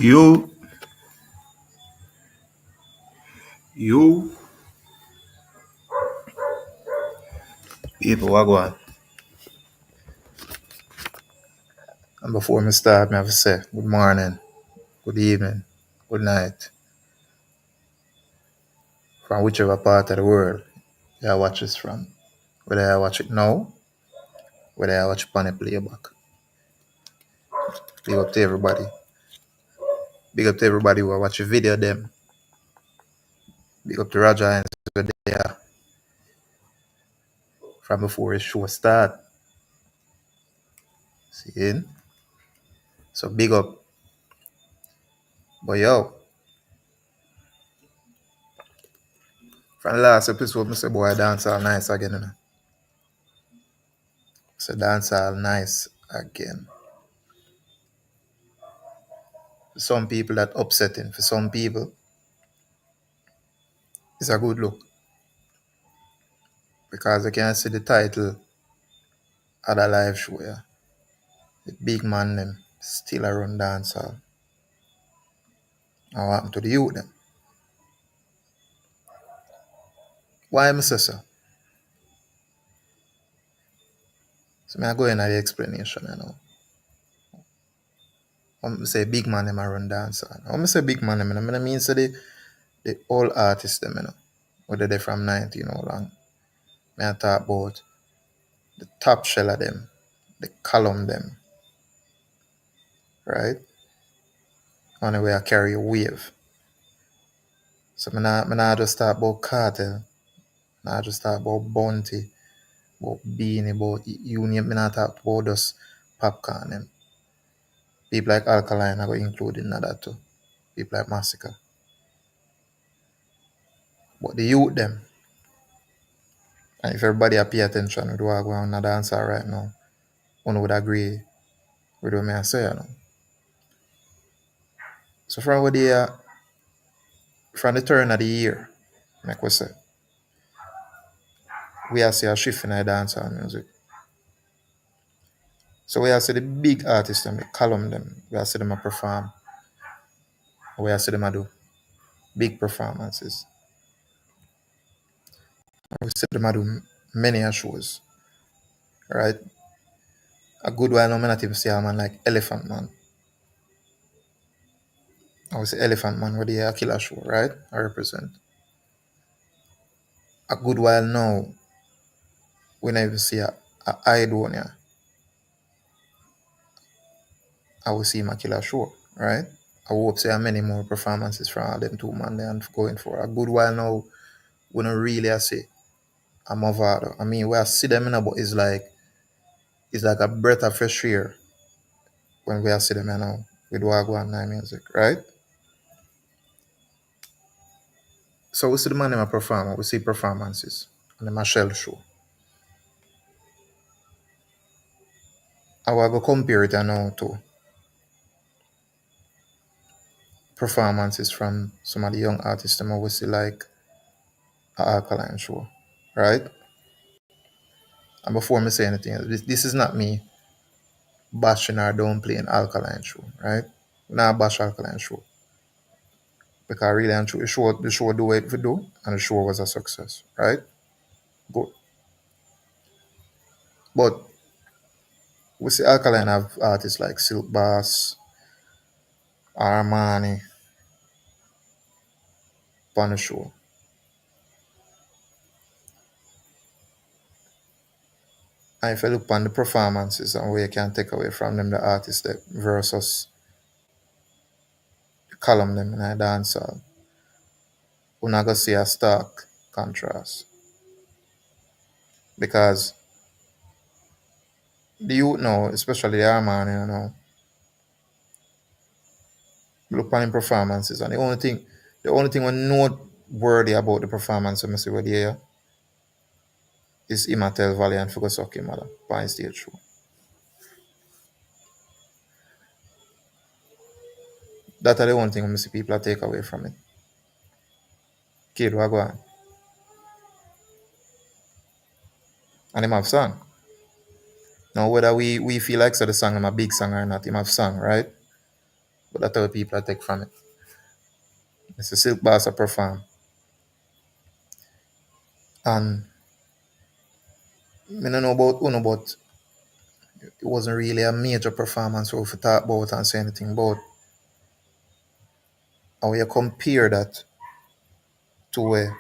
You, you, people, what go on? And before me start, me have to say good morning, good evening, good night, from whichever part of the world you watch this from. Whether I watch it now, whether I watch it on a playback. Big up to everybody. Big up to everybody who watch the video them. Big up to Roger and there from before the show start. See? So big up. But yo, from the last episode, I say boy dance all nice again, you know. So dance all nice again. For some people that upsetting. For some people, it's a good look. Because I can see the title of the live show, yeah. The big man them still around dancehall. And what happened to the youth them? Why am I say so? So I go into the explanation, you know. When I say big man them around dancehall. When I say big man them, I mean say the all artists them, you know. Whether they're from 19 or long. I talk about the top shell of them, the column them, right? On the way I carry a wave. So I not just talk about cartel, I just talk about bounty, about beanie, about union. Me not talk about just popcorn them. People like Alkaline I go include in that too. People like Massacre. But the youth them, and if everybody pay attention with what going on in the dancer right now, one would agree with what I say, you know. So from the turn of the year, like we say, we are see a shift in the dancehall music. So we are see the big artists them, the column them, we are see them a perform. We are see them a do big performances. We see them a do many shows. Right? A good while now, I not even see a man like Elephant Man. I would say Elephant Man with the killer show, right? I represent. A good while now, when I even see a Idonia, I will see him a killer show, right? I hope see many more performances from all them two man there and going for a good while now. We don't really see a Movado. I mean, we are see them in but it's like a breath of fresh air when we are see them now with Wagwan Nine music, right? So we see the man in a performer, we see performances on the Michelle show. I will go compare it now to performances from some of the young artists them I will see like a Alkaline show, right? And before me say anything else, this is not me bashing or downplaying Alkaline show, right? Not bash Alkaline show. Because really and truly, the show do what it do, and the show was a success, right? But but we see Alkaline have artists like Silk Bass, Armani on the show. And if you look on the performances and what you can take away from them, the artists that versus the column them in a dancehall, we're not gonna see a stark contrast. Because the youth now, especially the Armani, you know, look on the performances and the only thing we noteworthy about the performance of Mr. Wadia is him a tell Valiant for go suck him mother by stage show. That's the only thing we see people take away from it. Kid, what go on? And him have song. Now whether we feel like so the song him a big song or not, him have song, right? But that's how people are take from it. It's a silk boss a perform. And I don't know about Uno, but it wasn't really a major performance we talk about and say anything about. And when you compare that to where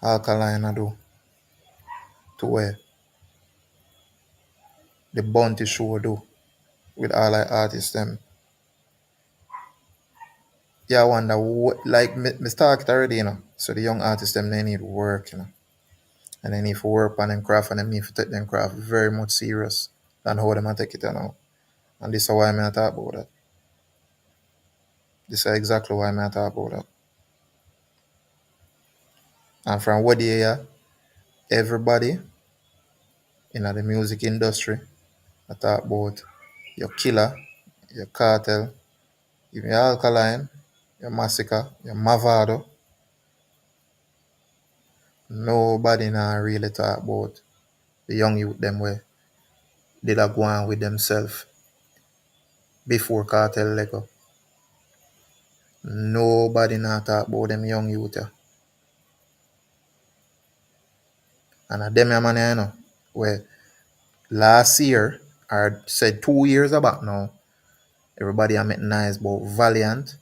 Alkaline do, to where the Bounty Show do with all our artists them, yeah, I wonder what, like me start it already, So the young artists them they need work, and they need to work on them craft and they need to take them craft very much serious than how them a take it now. And this is why I talk about that. This is exactly why I talk about that. And from what they hear, everybody in the music industry, I talk about your Killer, your Cartel, even your Alkaline, your Massacre, your Mavado. Nobody now really talk about the young youth them way did a go on with themselves before Cartel Lego. Nobody now talk about them young youth. Yeah. And a them man, where last year, or said 2 years back now, everybody I met nice about Valiant.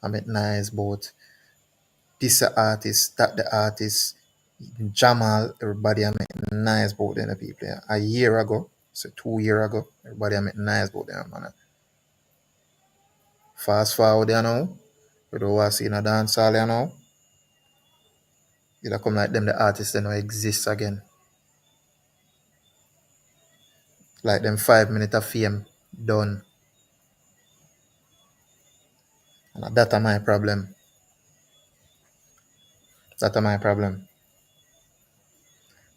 I met nice about this artist, that the artist, Jamal, everybody I met nice about them people. Yeah. A year ago, so 2 years ago, everybody I met nice about them, man. Fast forward there now, we don't want to see in a dancehall you now. It'll come like them the artists they don't exist again. Like them 5 minutes of fame done. And that's my problem. That's my problem.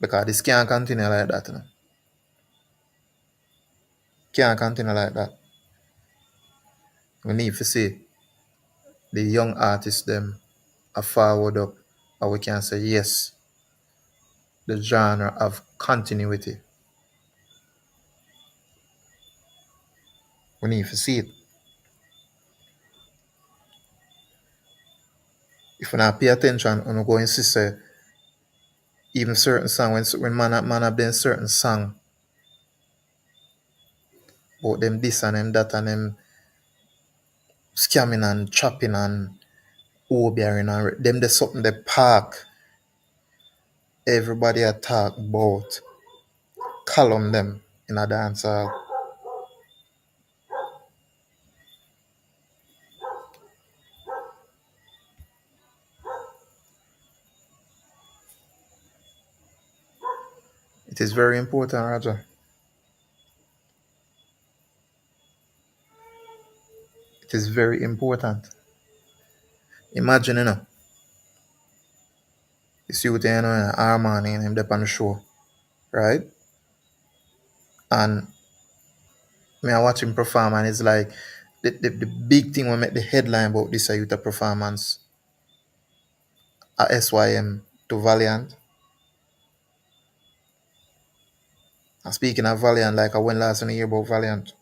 Because this can't continue like that. Can't continue like that. We need to see the young artists them a forward up, or we can say yes, the genre of continuity. We need to see it. If we not pay attention, we're going to insist say even certain song when man have been certain song about them this and them that and them scamming and chopping and overbearing and them the something they park. Everybody a talk about column them in a dancehall. It is very important, Roger. It is very important. Imagine, you see what Armani and him up on the show, right? And me I watch him perform and it's like the big thing will make the headline about this youth performance at SYM to Valiant. And speaking of Valiant, like I went last in the year about Valiant.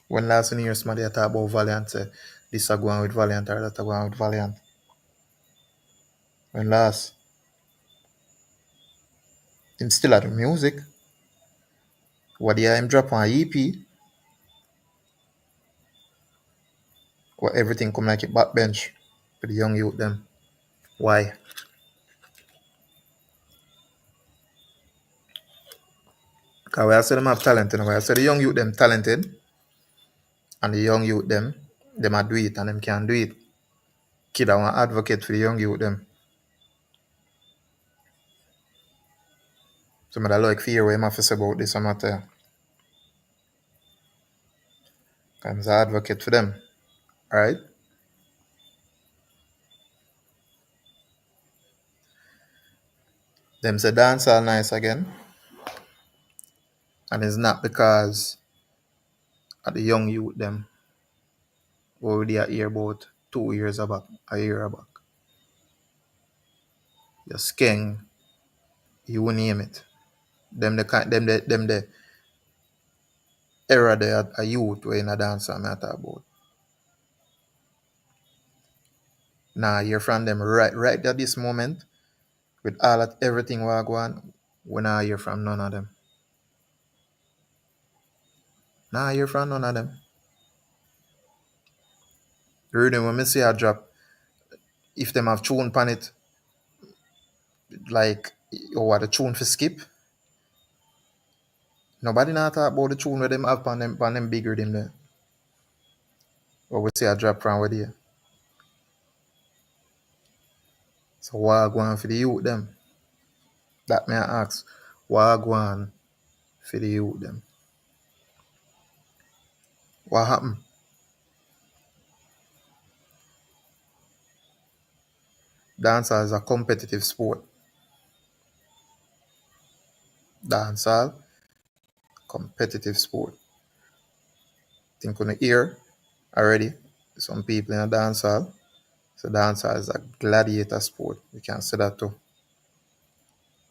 When last in the year somebody talk about Valiant, say this are going with Valiant or that are going with Valiant. When last, him still at the music. What the him drop on EP, where everything come like a backbench for the young youth them. Why? Because we I say them have talent, we I say the young youth them talented and the young youth them a do it and them can do it. Kid I want advocate for the young youth them. Some of the like fear what him have to say about this matter. I'm an advocate for them. Alright? Them say dance all nice again. And it's not because of the young youth them already a hear about 2 years back, a year back. Your skeng, you name it. Them the era there a youth way in a dancer me I talk about. Now hear from them right at this moment with all at everything we go on. We not hear from none of them. Now hear from none of them. Really when me see a drop, if them have tune pan it, like or the tune for skip, nobody not talk about the tune where them have pan them bigger than there. Or we see a drop from where there. So what go on for the youth them? That may I ask. What go on for the youth them? What happened? Dancehall is a competitive sport. Dancehall, competitive sport. Think on the ear already. Some people in a dancehall. So dancehall is a gladiator sport. We can say that too.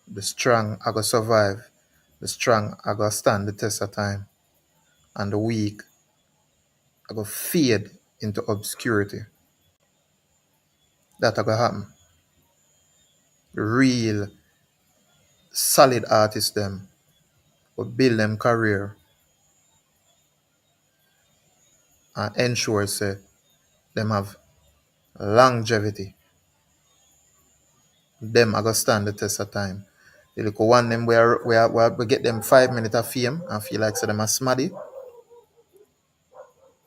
The strong are gonna survive. The strong are gonna stand the test of time. And the weak are gonna fade into obscurity. That are gonna happen. The real solid artists them will build them career and ensure say them have longevity. Them are gonna stand the test of time. The little one them we get them 5 minutes of fame and feel like say them a smaddy.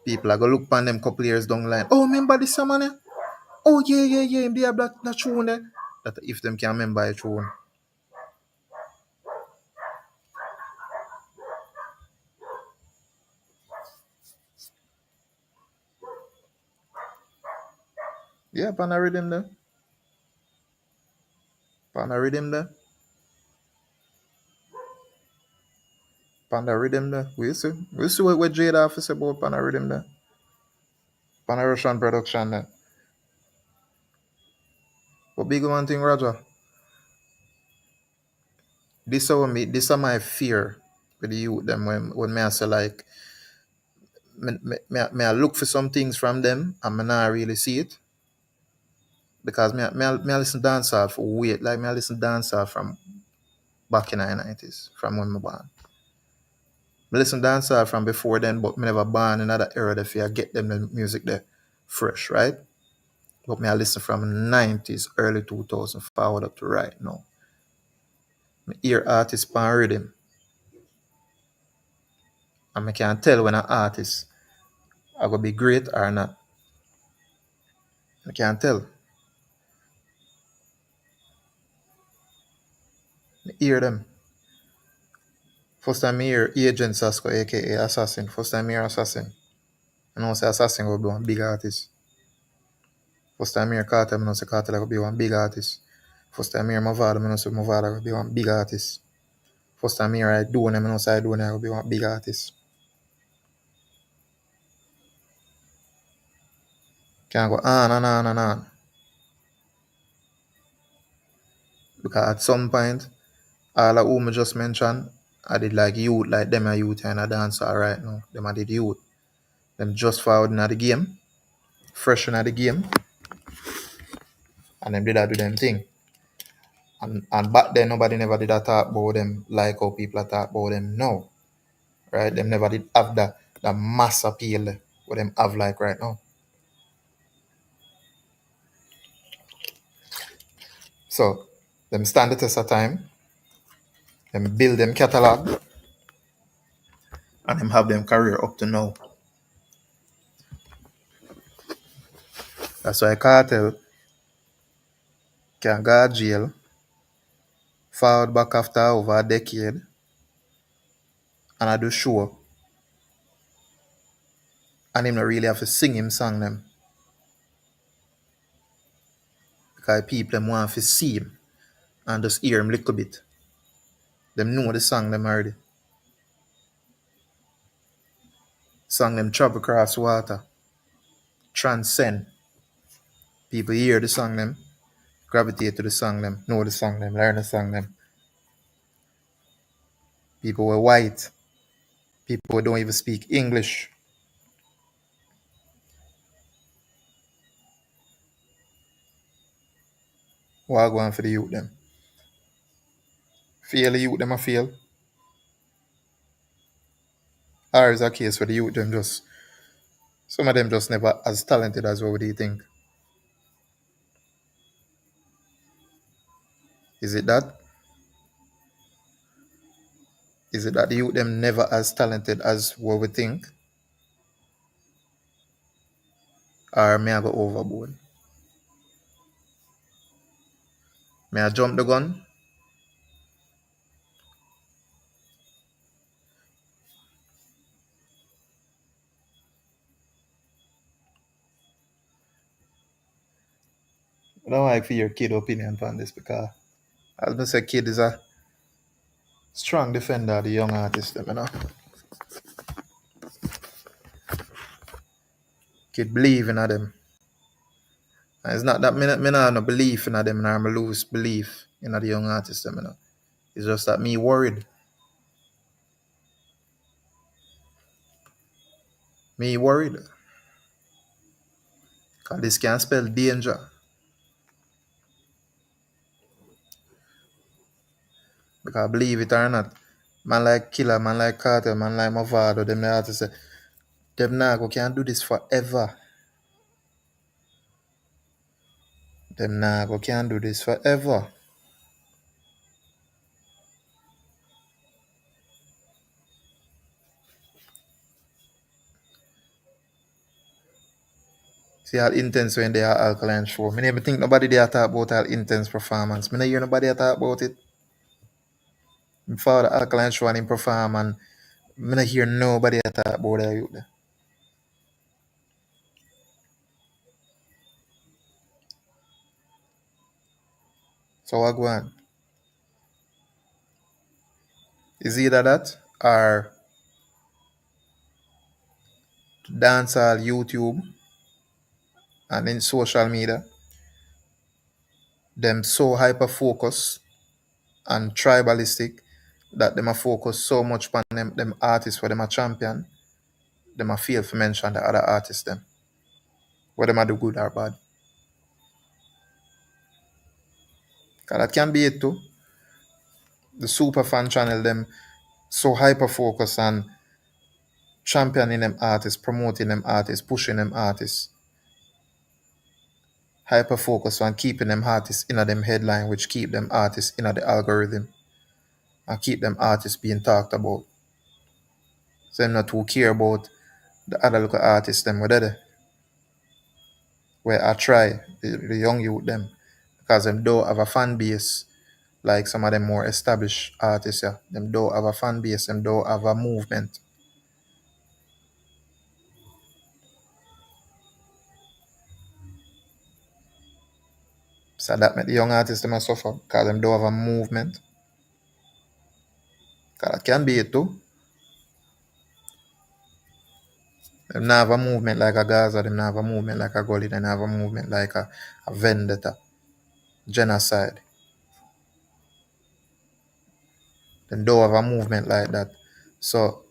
People are gonna look upon them couple years down the line. Oh, remember this man? Oh yeah, him there black that tune there. That if them can remember a tune. Yeah, pan a rhythm there. Pan a rhythm there. Pan a rhythm there. We see. We see what Jada have to say about pan a rhythm there. Pan a Russian production there. But big one thing, Roger. This is my fear with the youth them when me I say like me I look for some things from them and me not really see it. Because me I listen dancehall for wait, like me I listen dancehall from back in the 90s, from when me born. Me listen dancehall from before then, but me never born in another era that I get them the music there fresh, right? But me I listen from 90s, early 2000 forward up to right now. Me hear artists pan rhythm and me can tell when an artist are gonna be great or not. I can't tell. Me hear them. First time I hear Agent Sasko, aka Assassin. First time I hear Assassin. I know say Assassin will be one big artist. First time I hear Carter, I know say Carter will be one big artist. First time I hear Mavado, I know say Mavado will be one big artist. First time I hear I do I know say I do will be one big artist. Can go on and on and on. Because at some point, all of whom I just mentioned, I did like youth, like them a youth and a dancer right now. Them I did youth. Them just forward in the game, fresh in the game, and them did that do them thing. And back then nobody never did that talk about them like how people talk about them now. Right? Them never did have that mass appeal what them have like right now. So them stand the test of time, them build them catalog, and them have them career up to now. That's why Cartel can go to jail, forward back after over a decade, and I do show. And him not really have to sing him song them. Because people them want to see him and just hear him a little bit. Them know the song them already. Song them travel across water. Transcend. People hear the song them, gravitate to the song them, know the song them, learn the song them. People were white. People who don't even speak English. What going for the youth them? Fail the youth them a fail. Or is a case where the youth them just some of them just never as talented as what do you think? Is it that? Is it that the youth them never as talented as what we think? Or may I go overboard? May I jump the gun? I don't like for your kid opinion on this because as I say kid is a strong defender of the young artist them, you know. Kid believe in them. And it's not that me not have no belief in them and I'm lose belief in the young artist them, you know. It's just that me worried. Me worried. Cause this can spell danger. Because believe it or not, man like Killer, man like Carter, man like Mavado, them the artists say, them Nago can't do this forever. Them Nago can't do this forever. See how intense when they are alkaline show. Me never think nobody there talk about how intense performance. Me never hear nobody talk about it. Before the alkaline show and him perform and me never hear nobody talk about that youth there. So what go on? Is either that or dancehall YouTube and in social media, them so hyper focused and tribalistic that them a focus so much on them artists where them a champion, them a fail to mention the other artists them. Whether them a do good or bad. Cause that can be it too. The super fan channel them so hyper focused on championing them artists, promoting them artists, pushing them artists. Hyper focused on keeping them artists in a them headline, which keep them artists in a the algorithm and keep them artists being talked about. So them not too care about the other local artists them whether they where I try the young youth them because them don't have a fan base like some of them more established artists, yeah. Them don't have a fan base, them don't have a movement. So that make the young artists them a suffer because them don't have a movement. Cause that can be it too. Them not have a movement like a Gaza, them not have a movement like a Gully, they not have a movement like a vendetta, genocide. Them don't have a movement like that. So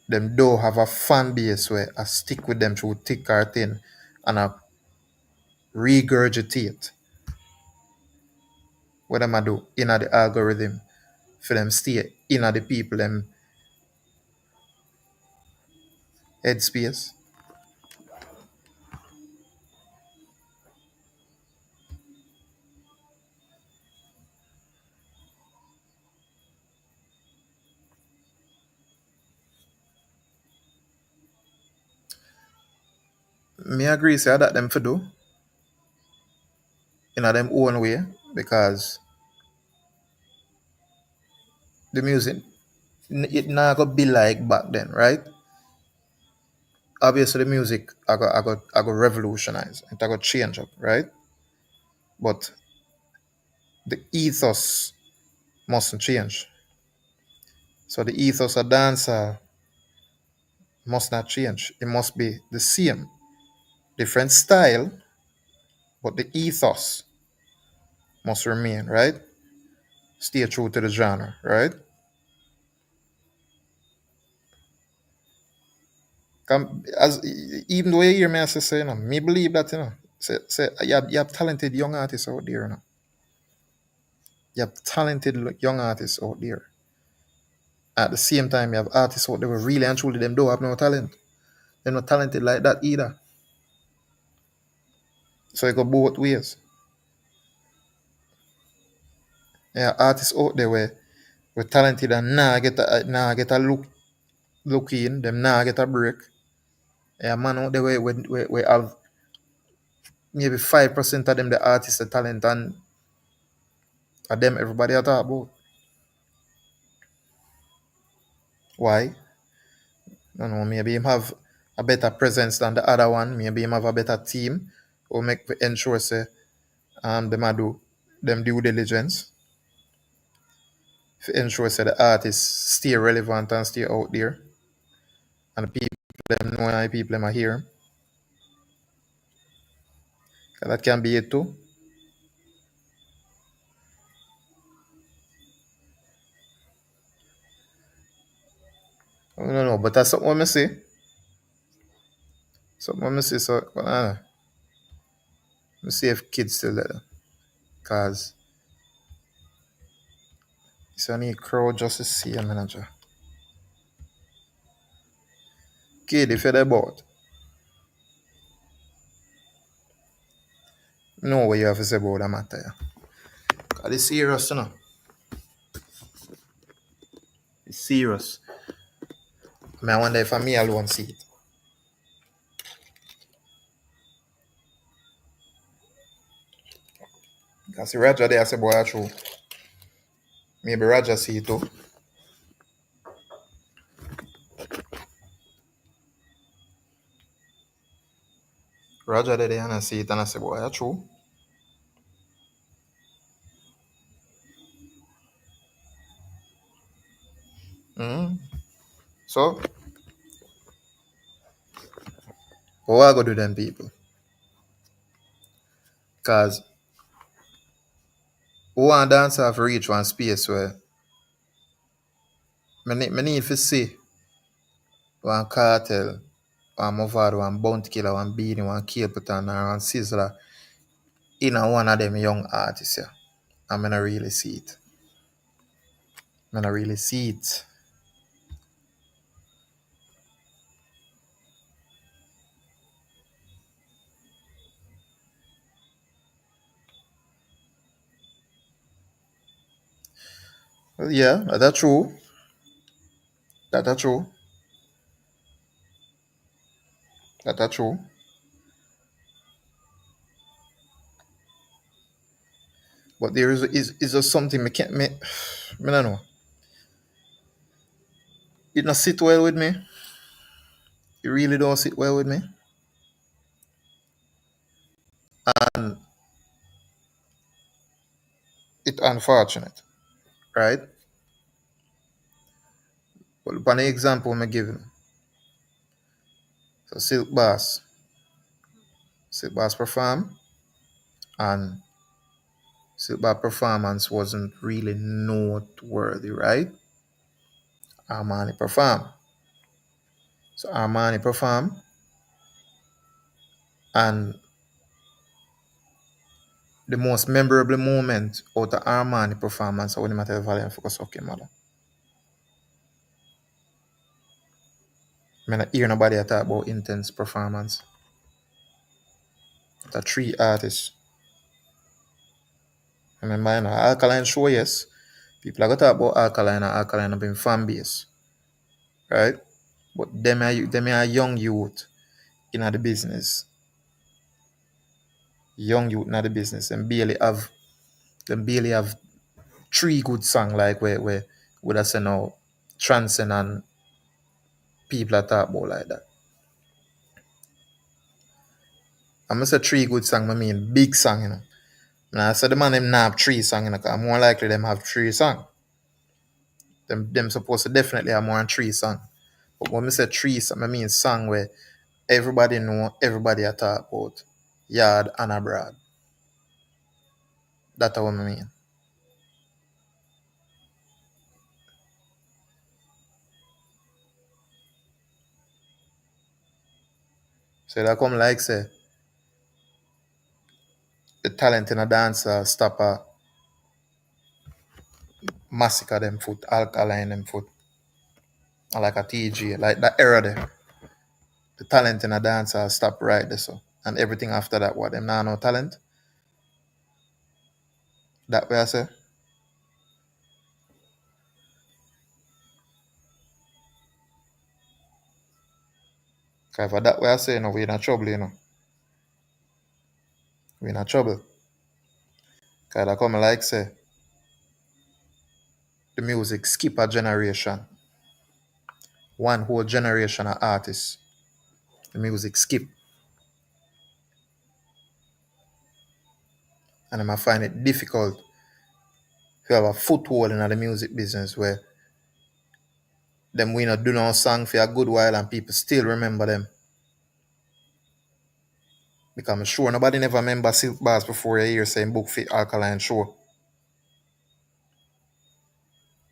them don't have a fan base where I stick with them through thick or thin and I regurgitate what them I do in the algorithm for them stay in the people them headspace. Me agree say that them for do in a them own way because the music it not gonna be like back then, right? Obviously the music I go revolutionize, it I go change up, right? But the ethos mustn't change. So the ethos of dancer must not change. It must be the same. Different style, but the ethos must remain, right? Stay true to the genre, right? As even though you hear me, I say, me believe that, say you have talented young artists out there, You have talented young artists out there. At the same time, you have artists out there who really and truly them don't have no talent. They're not talented like that either. So it go both ways. Yeah, artists out there were talented and nah get a look in, them nah get a break. Yeah, man out there we have maybe 5% of them the artists the talent and of them everybody I talk about. Why? No, no, maybe him have a better presence than the other one. Maybe him have a better team or make ensure say them a do them due diligence to ensure say the artists stay relevant and stay out there and the people them know and the people them are here. That can be it too. I don't know, but that's something what me say. Something what me say. So me see if kids still there. Cause it's only crowd just to see a manager. Kid, if you're there about, know what you have to say about that matter. Yeah. Cause it's serious, It's serious. I wonder if I me alone see it. Because Roger there say boy true. Maybe Roger see it too. Roger there and I see it and I say boy true. Mm. So what I go do them people? Cause who want dancer have reach one space where me need to see one cartel, one Movado, one bounty killer, one beanie, one Capleton, or one Sizzler in a one of them young artists, yeah. I'm gonna really see it. I'm gonna really see it. Well, yeah, that's true. That's true. That's true. But there is just something me can't me, me don't know. It not sit well with me. It really don't sit well with me. And it's unfortunate, right? But upon the example I'm giving, so Silk Bass perform, and Silk Bass performance wasn't really noteworthy, right? Armani perform. So Armani perform, and the most memorable moment out of Armani performance I would not tell Valiant focus okay, mother. I mean, I hear nobody talk about intense performance. The three artists. I remember, Alkaline show, yes. People are going to talk about Alkaline and Alkaline have been fan base, right? But them are young youth in the business. Young youth in the business and barely have three good songs like where would I say now transcend and people are talk about like that. I'm gonna say three good songs, I mean big song. Now I said the man them not have three songs, cause more likely them have three songs. Them supposed to definitely have more than three songs. But when I say three song, I mean song where everybody know, everybody a talk about yard and abroad. That's what I mean. So that come like say the talent in a dancer stop a massacre them foot, alkaline them foot, or like a TG, like that era there. The talent in a dancer stop right there so. And everything after that, what them now no talent? That way I say. Cause for that way I say, you know, we in a trouble, you know. We in a trouble. Cause I come like say the music skip a generation. One whole generation of artists. The music skip. And I might find it difficult to have a foothold in the music business where them we not do no song for a good while and people still remember them. Because I'm sure nobody never remember Silk Bars before you hear saying book for Alkaline Show.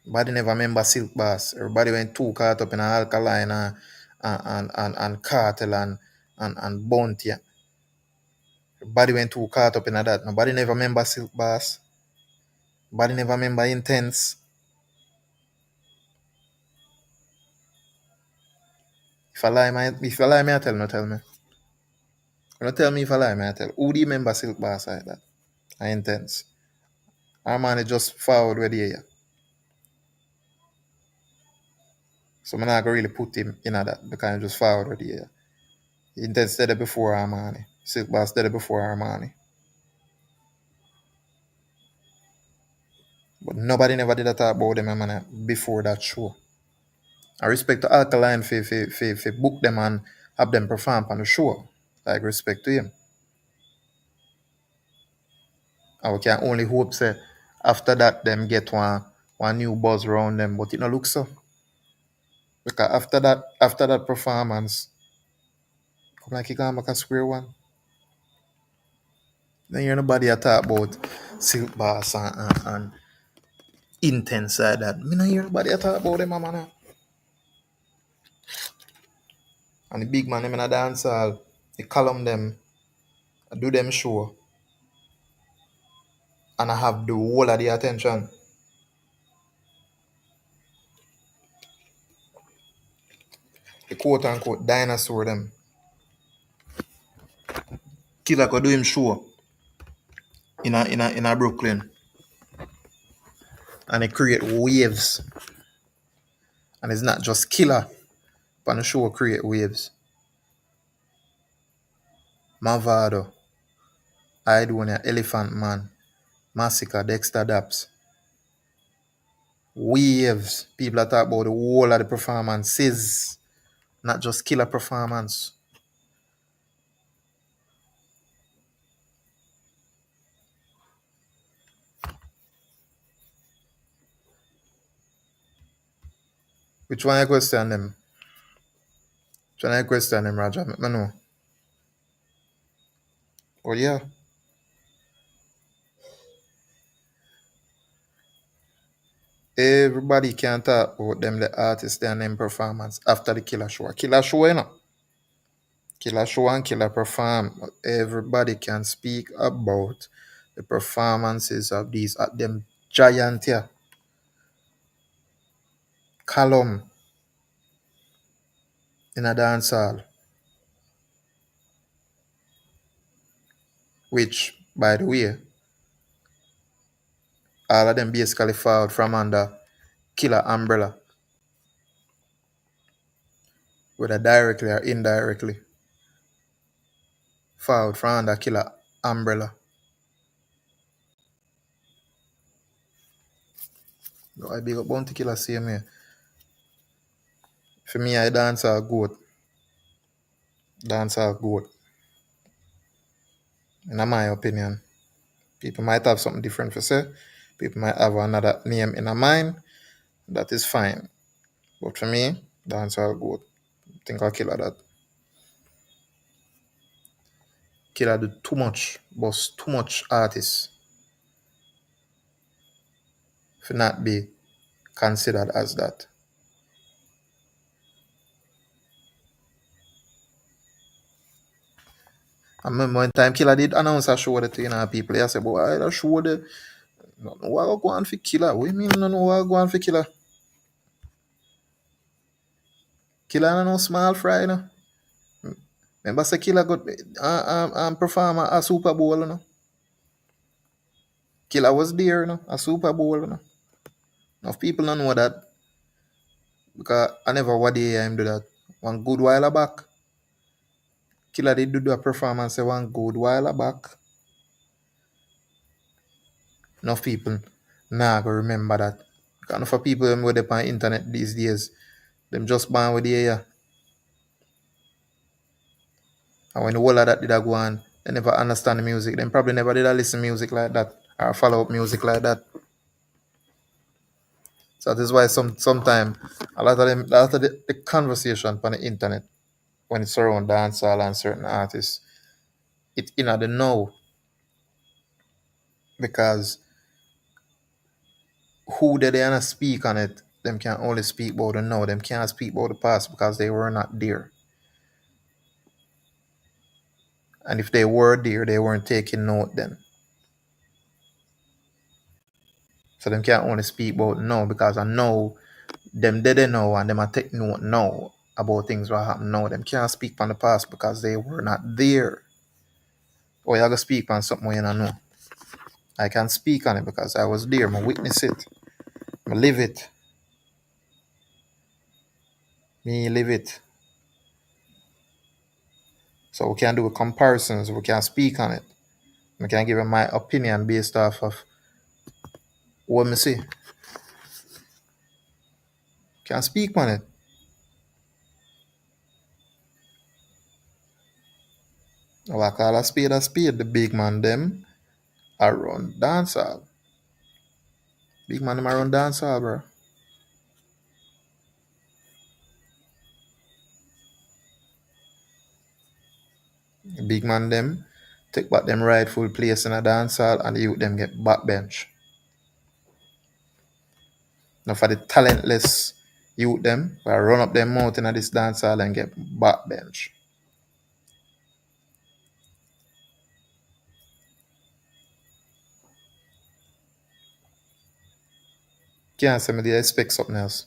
Nobody never remember Silk Bars. Everybody went too caught up in Alkaline and Cartel and Bounty. Everybody went too caught up in that. Nobody never remember Silk Bars. Nobody never remember Intense. If I lie, me I tell, no tell me. Don't tell me if I lie, me I tell. Who do you remember Silk Bars like that? Intense. Our man is just forward with the year. So I'm not gonna really put him in that because I'm just forward with the year. Intense did it before Armani. Silk Bars did it before Armani. But nobody never did a talk about them man, before that show. I respect to Alkaline for book them and have them perform on the show. Like respect to him. And we can only hope say after that them get one new buzz around them, but it no look so. Because after that performance, come like you can make a square one. Then you're nobody a talk about Silk Bass and Intense like that. Me not hear nobody a talk about them man. And the big man them in a dance hall, they column them, I do them show, and I have the whole of the attention. The quote unquote dinosaur them. Killer could do him show in a Brooklyn. And they create waves. And it's not just killer, but the show create waves. Mavado, Idonia, Elephant Man, Massacre, Dexter Daps. Waves. People are talking about the whole of the performances, not just killer performance. Which one you question them? Which one you question them, Roger? Let me know. Oh yeah. Everybody can talk about them, the artists, their name performance after the killer show. Killer show, you know. Killer show and killer perform. Everybody can speak about the performances of these them giant here. Column in a dance hall. Which, by the way, all of them basically fall from under killer umbrella. Whether directly or indirectly. Fall from under killer umbrella. I big up Bounty Killer same here. For me, I dance a goat. Dance a goat. In my opinion. People might have something different for say. People might have another name in a mind. That is fine. But for me, dance a goat. Think I'll killer that. Killer do too much, boss too much artists for not be considered as that. I remember one time Killer did announce a show that you know people. They said, boy, that show there. No know what go on for Killer. What you mean no know what go on for Killer? Killer no small fry, you know. Remember say Killer got perform a Super Bowl, you know. Killer was there, you know, a Super Bowl, you know. Enough people don't know that because I never what day him do that. One good while back. Killer did do a performance one good while back. Enough people nah go remember that. Enough of people them with up on internet these days, them just born with the air. And when the whole of that did I go on, they never understand the music. They probably never did I listen music like that or follow up music like that. So that is why sometimes a lot of the conversation on the internet when it's around dancehall and certain artists, it in the know because who they wanna speak on it, them can only speak about the now. Them can't speak about the past because they were not there. And if they were there, they weren't taking note then. So them can't only speak about now because I know them didn't know and them a take note now about things what happen now. Them can't speak on the past because they were not there. Or you gotta speak on something you don't know. I can speak on it because I was there, I witness it, I live it. Me live it. So we can do comparisons, we can speak on it. I can give my opinion based off of what I see. Can speak on it. I call a spade a spade. The big man them are run dancehall. Big man them are run dancehall, bro. The big man them take back them rightful place in a dancehall and the youth them get backbench. Now for the talentless youth them, I run up them mouth in this dancehall and get backbench. Can't say me they expect something else.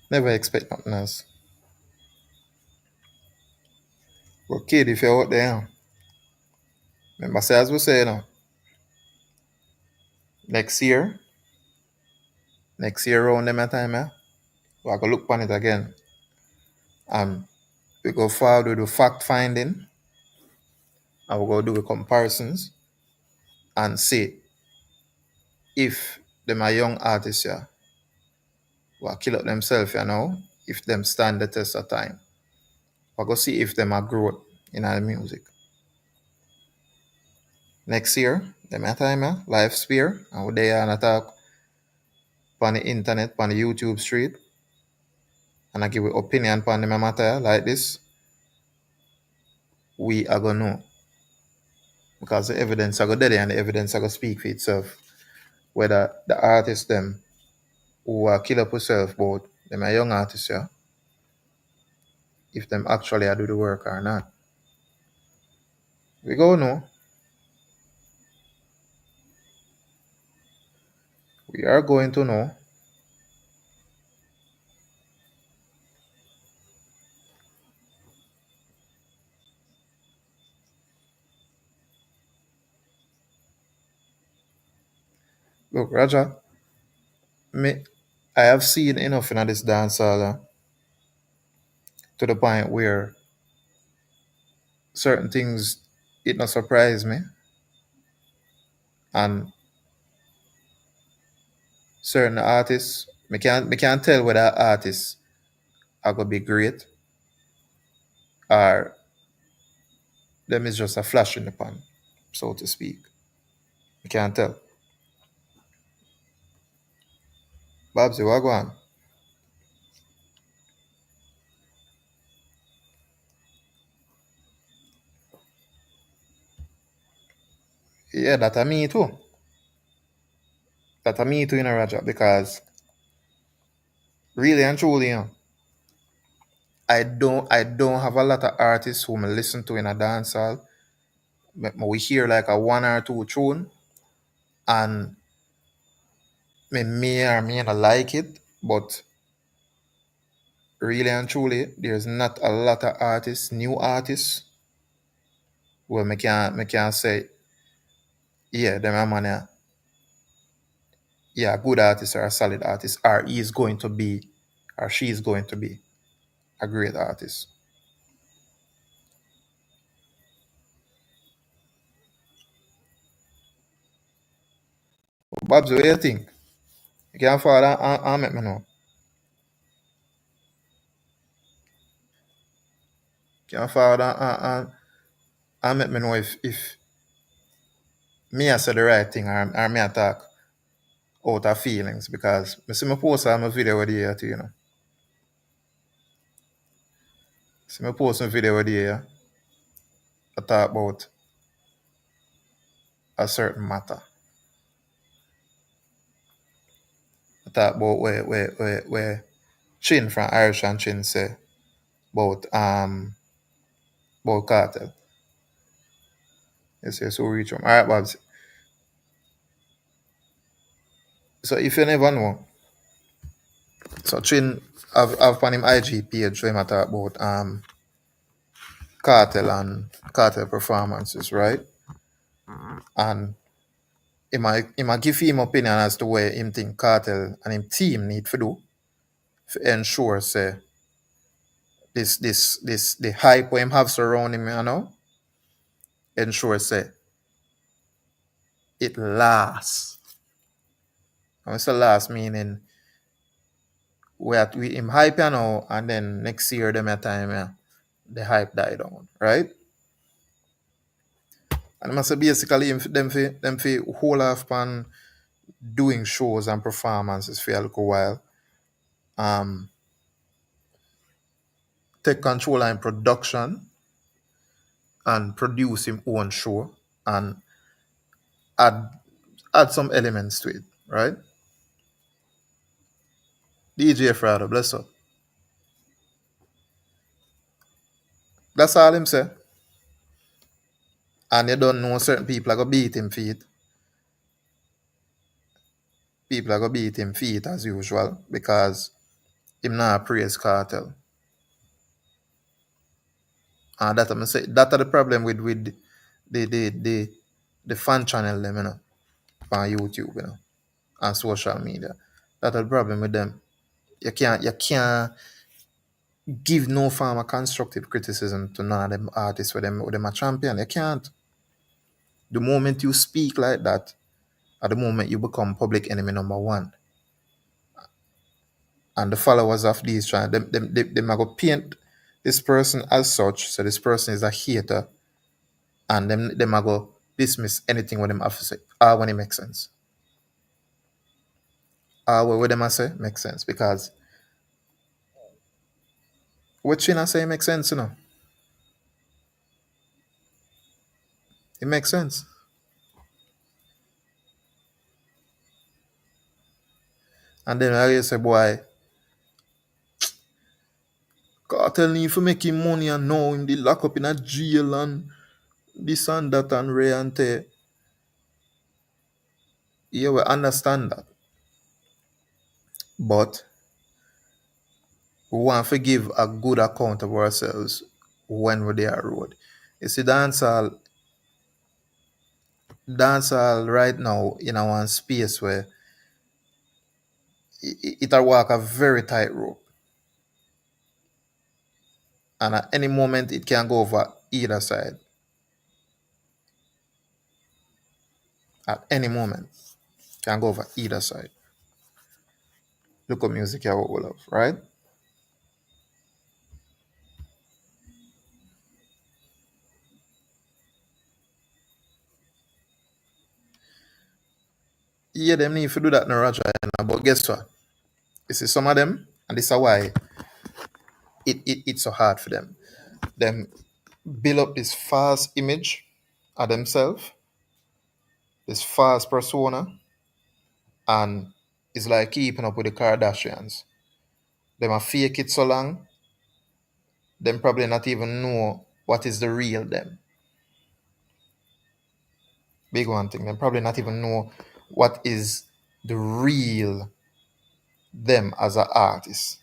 Never expect nothing else. But kid, if you're out there, remember say as we say, next year, around them time, we go look upon it again. And we go forward with the fact finding and we go do the comparisons and see if them are young artists here will kill up themselves, if them stand the test of time. We go see if them are growth in our music. Next year, them a time, live sphere, and we there and talk on the internet, on the YouTube street, and I give an opinion on the matter like this, we are gonna know. Because the evidence are go there and the evidence are go speak for itself. Whether the artists them who are kill up yourself, but them are young artists, yeah, if them actually do the work or not. We go know. We are going to know. Look, Raja, I have seen enough in this dance to the point where certain things it not surprise me, and certain artists me can tell whether artists are gonna be great or them is just a flash in the pan, so to speak. You can't tell. Babsy, what go on? Yeah, that a me too. That a me too, Raja, because really and truly, I don't have a lot of artists who I listen to in a dancehall. We hear like a one or two tune, and me or me and I like it, but really and truly, there's not a lot of artists, new artists, where me can say, yeah, them a man, yeah, a good artist or a solid artist, or he is going to be, or she is going to be a great artist. Babs, what do you think? You can follow and make me know. You can follow and make me know if me I say the right thing, or me I talk out of feelings, because I see me post my video with you too, you know. See me post my video with you, I talk about a certain matter. I talk about where Chin from Irish and Chin say about cartel. You say so reach him. Alright, Babs. So if you never know, so Chin have on him IG page where him talk about cartel and cartel performances, right? And he might give him opinion as to where him think cartel and him team need to do to ensure say this the hype where him have surround him, ensure say it lasts. And it's a last meaning we him hype, and then next year them a time, the hype die down, right? And I must say basically them fi whole off pan doing shows and performances for a little while. Um Take control in production and produce him own show and add add some elements to it, right? DJ Frado, bless up. That's all him say. And you don't know certain people are gonna beat him feet. People are gonna beat him feet as usual because him not praise cartel. And that I'm say that are the problem with the the the the fan channel them, on YouTube, and social media. That are the problem with them. You can't give no form of constructive criticism to none of them artists with them a champion. You can't. The moment you speak like that, at the moment you become public enemy number one. And the followers of these trying them are go paint this person as such, so this person is a hater, and them are go dismiss anything when them have to say. When it makes sense. What them I say makes sense because what China say makes sense, It makes sense. And then I say, boy, cartel need for making money and now him the lock up in a jail and this and that and Ray and Tay. Yeah, we understand that. But we want to give a good account of ourselves when we're there road. You see, dancehall right now in a one space where it walk a very tight rope. And at any moment it can go over either side. At any moment. Can go over either side. Look at music you will love, right? Yeah, them need to do that in Roger, but guess what? You see some of them, and this is why it's so hard for them. Them build up this false image of themselves, this false persona, and it's like keeping up with the Kardashians. Them a fake it so long, them probably not even know what is the real them. Big one thing. Them probably not even know what is the real them as an artist.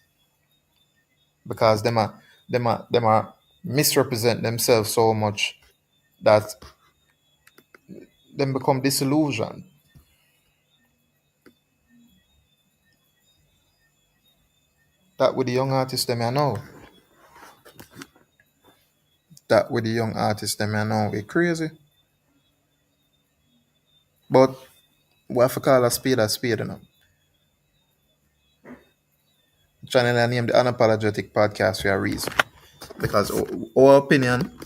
Because them are misrepresent themselves so much that them become disillusioned. That with the young artists them I know. That with the young artists them I know. It crazy. But we have to call a spade, you know. Channel I named the Unapologetic Podcast for a reason. Because our opinion,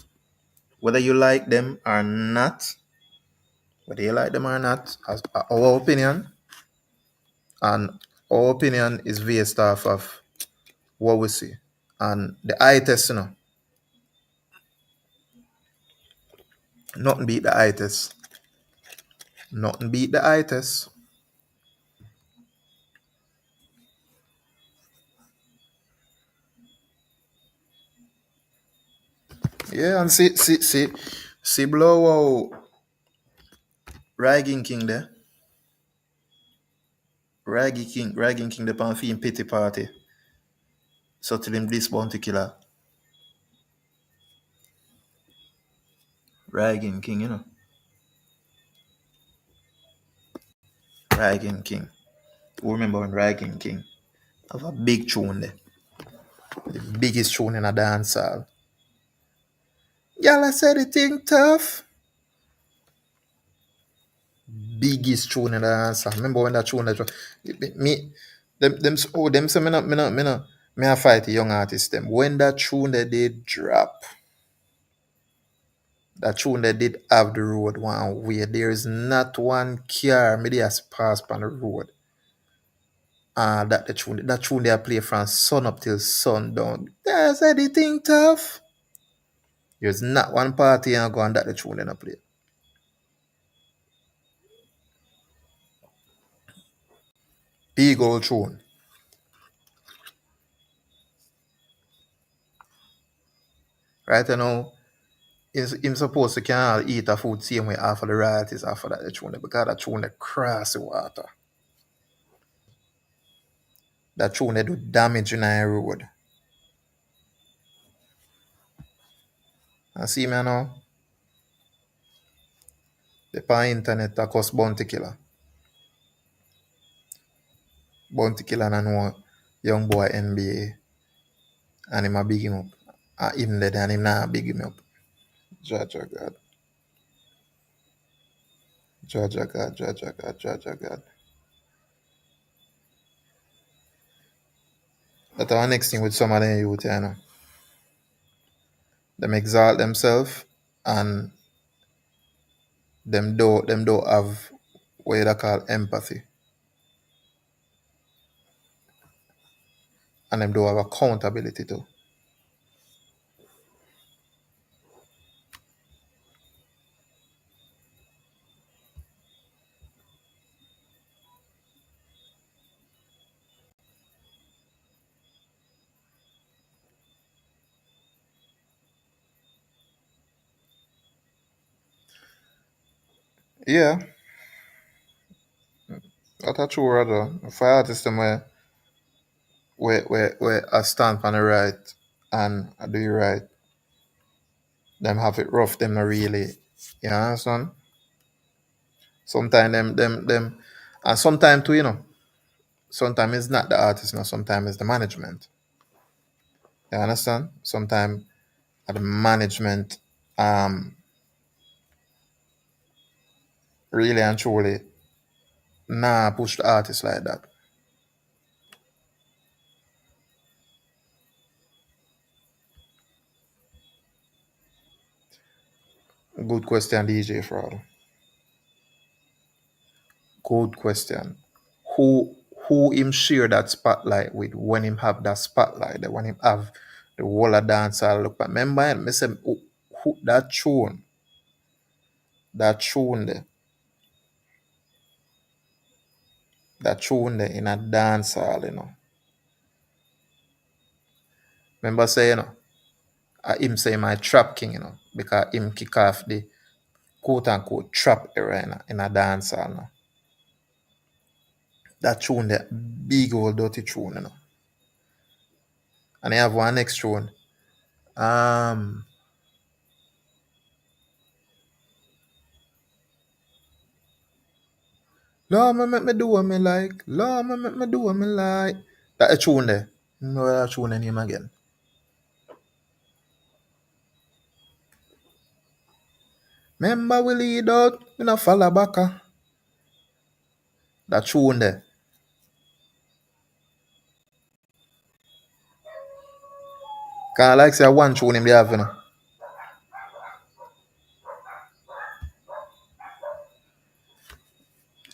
whether you like them or not, whether you like them or not, as our opinion, and our opinion is based off of what we see. And the eye test, you know, nothing beat the eye test. Nothing beat the eye test. Yeah, and see blow out Ragging King there. Ragging King the pan film pity party. So till him this bounty killer. Ragging King, you know. Ragging King. Who remember when Ragging King have a big tune there? The biggest tune in a dancehall. Y'all I said the thing tough. Biggest tune in the dancehall. Remember when that tune that me them say me not fight the young artists them. When that tune that they drop, that tune that did have the road one way. There is not one car me they has pass on the road. That tune they play from sun up till sundown. That's anything tough. There's not one party and go on that the tune they not play. Big old tune. Right you know, him supposed to can eat a food same way after the royalties after that the tune because that tune they cross the water. That tune they do damage in our road. And see me now, the pan internet that cost bounty killer. Bounty killer and know young boy NBA and him a big him up. And him there and him not big him up. Jaja God. Jaja God, Jaja God, Jaja God. That's our next thing with some of them youth, you know. Them exalt themselves and them don't have what you call empathy. And them don't have accountability too. Yeah, that's a true rather. For artists them where I stand on the right and I do it right, them have it rough, them not really, you understand? Sometimes them and sometimes too, you know, sometimes it's not the artist, you know, sometimes it's the management. You understand? Sometimes the management um really and truly nah push the artist like that. Good question, DJ Fraud. Good question. Who who him share that spotlight with when him have that spotlight, that when him have the whole of dance all look at remember me say who that tune there, that tune there in a dance hall, you know. Remember say, you know, him say my trap king, because him kick off the quote unquote trap era in a dancehall. That tune, that big old dirty tune. And I have one next tune. Um, Lord, me make me do what me like. Lord, me make me do what me like. That a tune there. No that tune name again. Remember we lead out, we not follow back. That tune there. Cause I like say one tune him they have.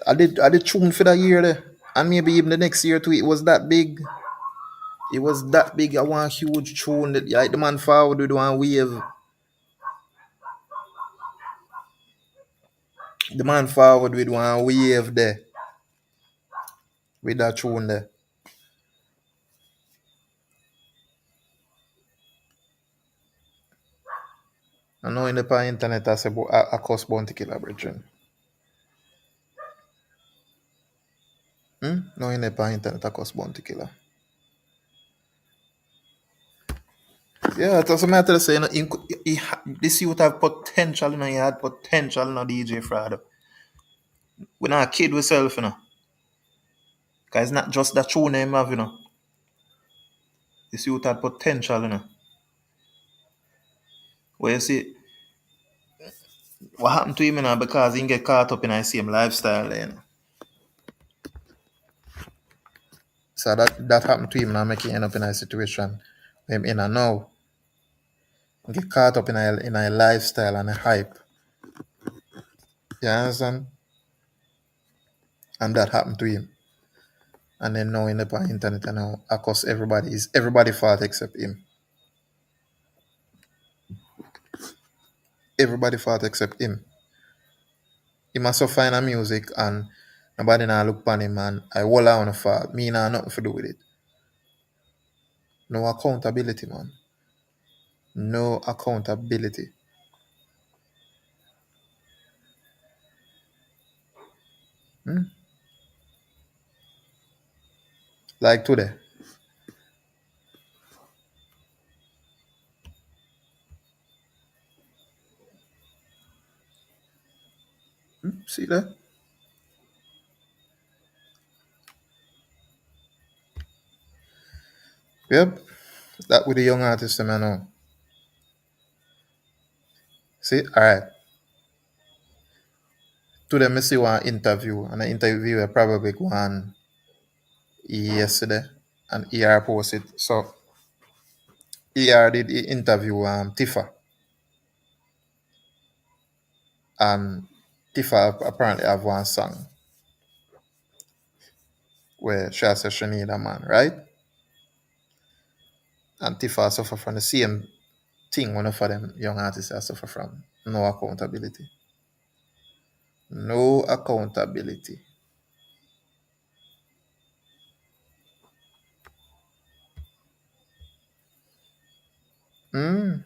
I did tune for that year there. And maybe even the next year too, it was that big. It was that big. I want huge tune that like the man forward with one wave. The man forward with one wave there. With that tune there. I know in the internet I say I cost bounty killer brethren. No in the internet I cost bounty killer. Yeah, it doesn't matter to say this youth have potential, he had potential, DJ Fraud. We're not kid ourselves, Cause it's not just that true name have. This youth had potential. Where you see what happened to him, because he get caught up in the same lifestyle. So that happened to him now, make him end up in a situation where him in a now. He get caught up in a lifestyle and a hype. You understand? And that happened to him. And then now in the internet and now, of course, everybody fault except him. Everybody fault except him. He must have find a music and nobody now look upon him and I wall on the fault. Me now nothing to do with it. No accountability, man. No accountability. Like today. See that? Yep. That with the young artist, I know. See, alright. Today, me see one interview, and the interview I probably go on yesterday, and ER posted. So, ER did interview Tifa, and Tifa apparently have one song where she says she need a man, right? And Tifa suffer from the same thing one of them young artists suffer from. No accountability. No accountability. Mm.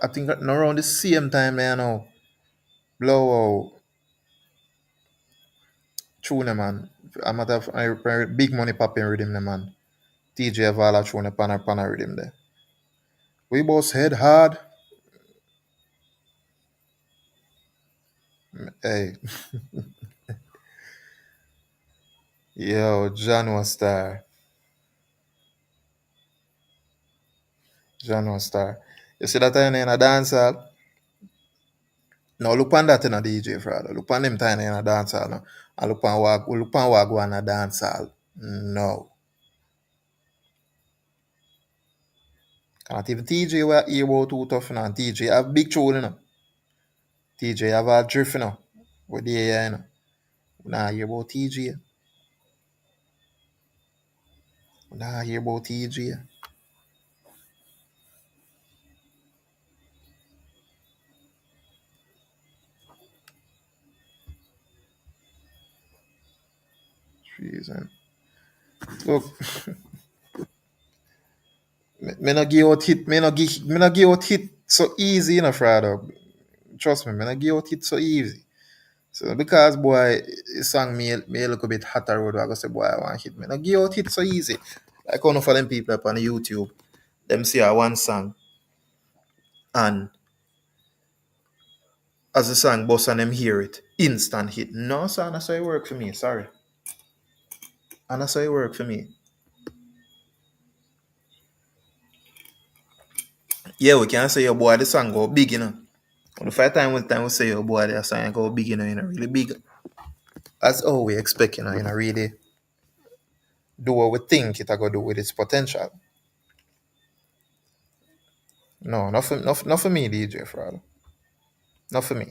I think around the same time, blow out tune man. I'm at a big money popping rhythm, man. TJ Vala tune pana rhythm there. We both head hard. Hey, yo, John was star. John was star. You see that time in a dancehall? No, look on that in a DJ, Fraud. Look on them time in a dancehall. No. And look on what go on a dancehall. No. Can't even TJ were hear about too tough, and TJ have big tune. TJ have a drift, With the AI. Nah, hear about TJ. Nah, hear about TJ. Jeez, man. Look, Me no give out hit. Me no give out hit so easy, you know, Frado. Trust me, me no give out hit so easy. So because boy, his song me a little bit hotter road, I go say boy I want hit. Me no give out hit so easy. Like one of them people up on YouTube, them see a one song and as the song bust and them hear it, instant hit. No, son, that's how it work for me. Sorry. And that's how it work for me. Yeah, we can say your boy the song go big, you know. But the first time we say your boy the song go big, you know, really big. That's all we expect, you know, really do what we think it go do with its potential. No, not for me, DJ Fraud. Not for me.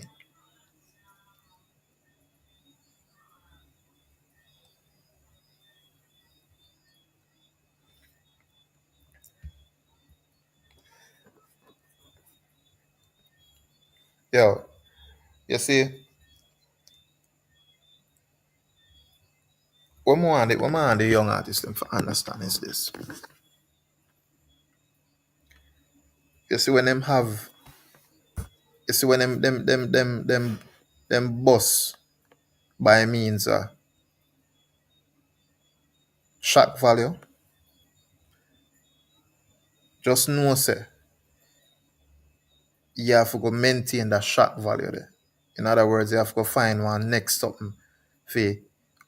Yo, you see, what more the young artists them for understand is this. You see when them have you see when them boss by means of shock value, just know say you have to go maintain that shock value there. In other words, you have to go find one next something for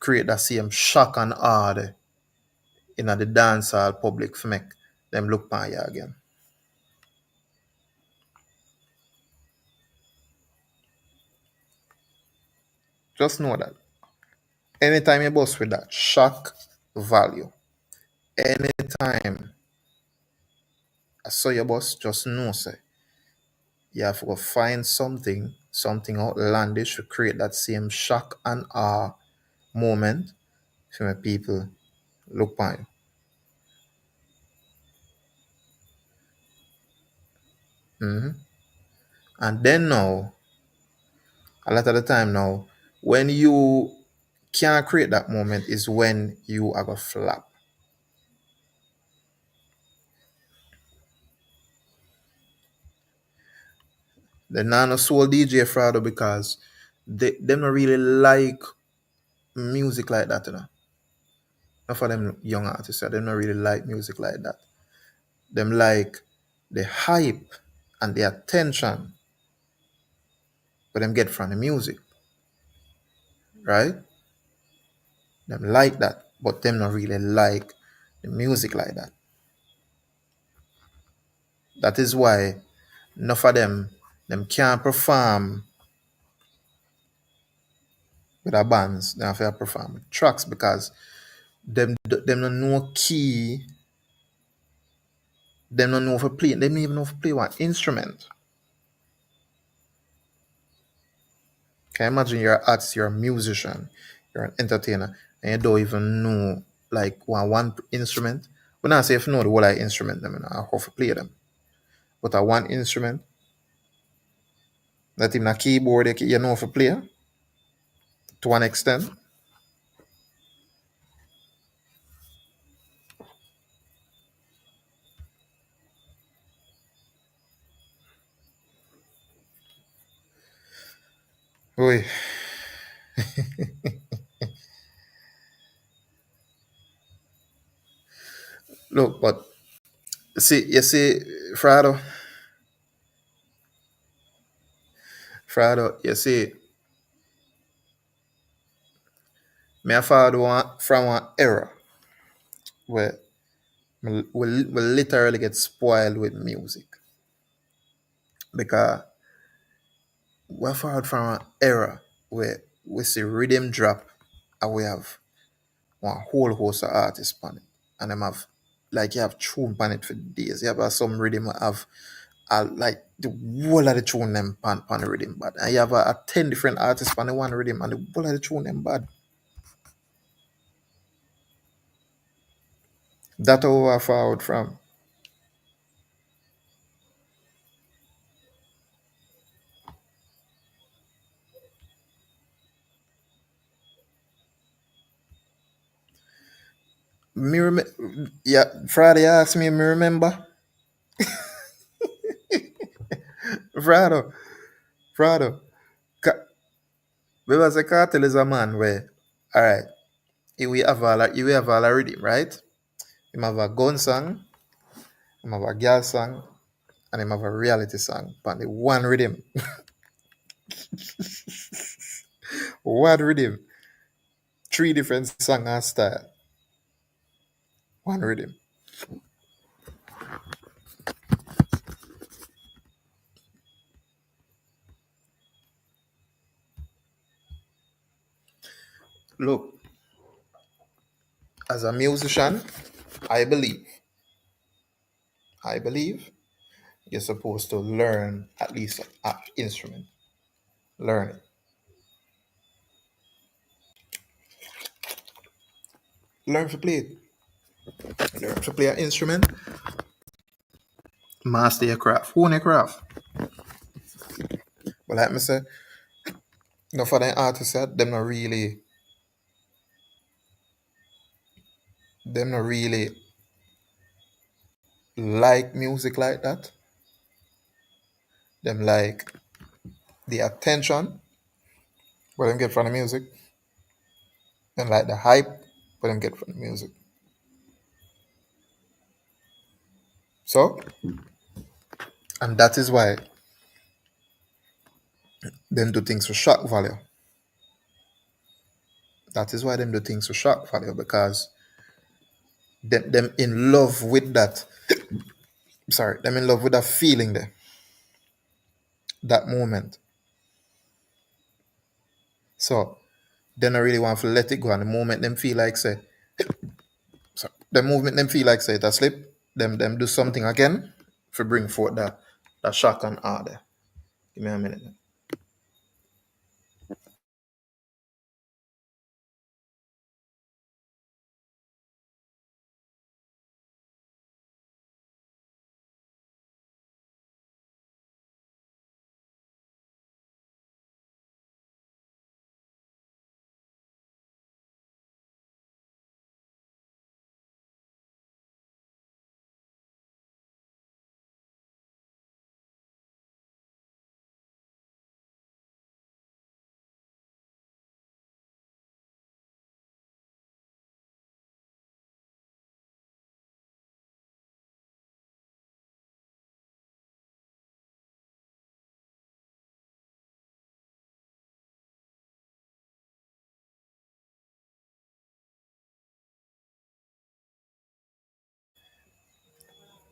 create that same shock and awe there in the dancehall public for make them look by you again. Just know that. Anytime you bust with that shock value, anytime I saw your boss, just know say you have to go find something outlandish to create that same shock and awe moment for my people look by you. Mhm. And then now, a lot of the time now, when you can't create that moment is when you are gonna flap. The nano soul DJ fraud because them not really like music like that, you know. Not for them young artists, they don't really like music like that. Them like the hype and the attention but them get from the music, right? Them like that, but them not really like the music like that. That is why enough of them can't perform with a bands, they have to perform with tracks because them don't know key, them don't know how to play, they don't even know how to play one instrument. Can you imagine you're an artist, you're a musician, you're an entertainer, and you don't even know like one instrument? When I say if you know the whole like instrument, them, you know, how to play them. But a one instrument, not even a keyboard, you know how to play to one extent. Oi, look, but you see, Frado, you see, me a father from one era where we literally get spoiled with music because we're forward from an era where we see rhythm drop and we have one whole host of artists on it. And them have like you have tune on it for days. You have some rhythm have like the whole of the tune them pan the rhythm bad. And you have a 10 different artists on the one rhythm and the whole of the tune them bad. That's how we're forward from. Yeah, Friday asked me, me remember. Frado, Frado. Because a cartel is a man where, all right, he will have all a rhythm, right? He have a gun song, he have a girl song, and he have a reality song. But the one rhythm, one rhythm, three different song and style, one rhythm. Look, as a musician, I believe, I believe you're supposed to learn at least an instrument. Learn it. Learn to play it. Learn to play an instrument. Master your craft. Hone your craft. But like me say, no for the artists, them not really like music like that. Them like the attention what them get from the music, and like the hype what them get from the music. So, and that is why them do things for shock value. That is why them do things for shock value because them in love with that. Sorry, them in love with that feeling there, that moment. So they don't really want to let it go. And the moment them feel like say, so the movement them feel like say it a slip, them do something again to bring forth that shock and awe there. Give me a minute.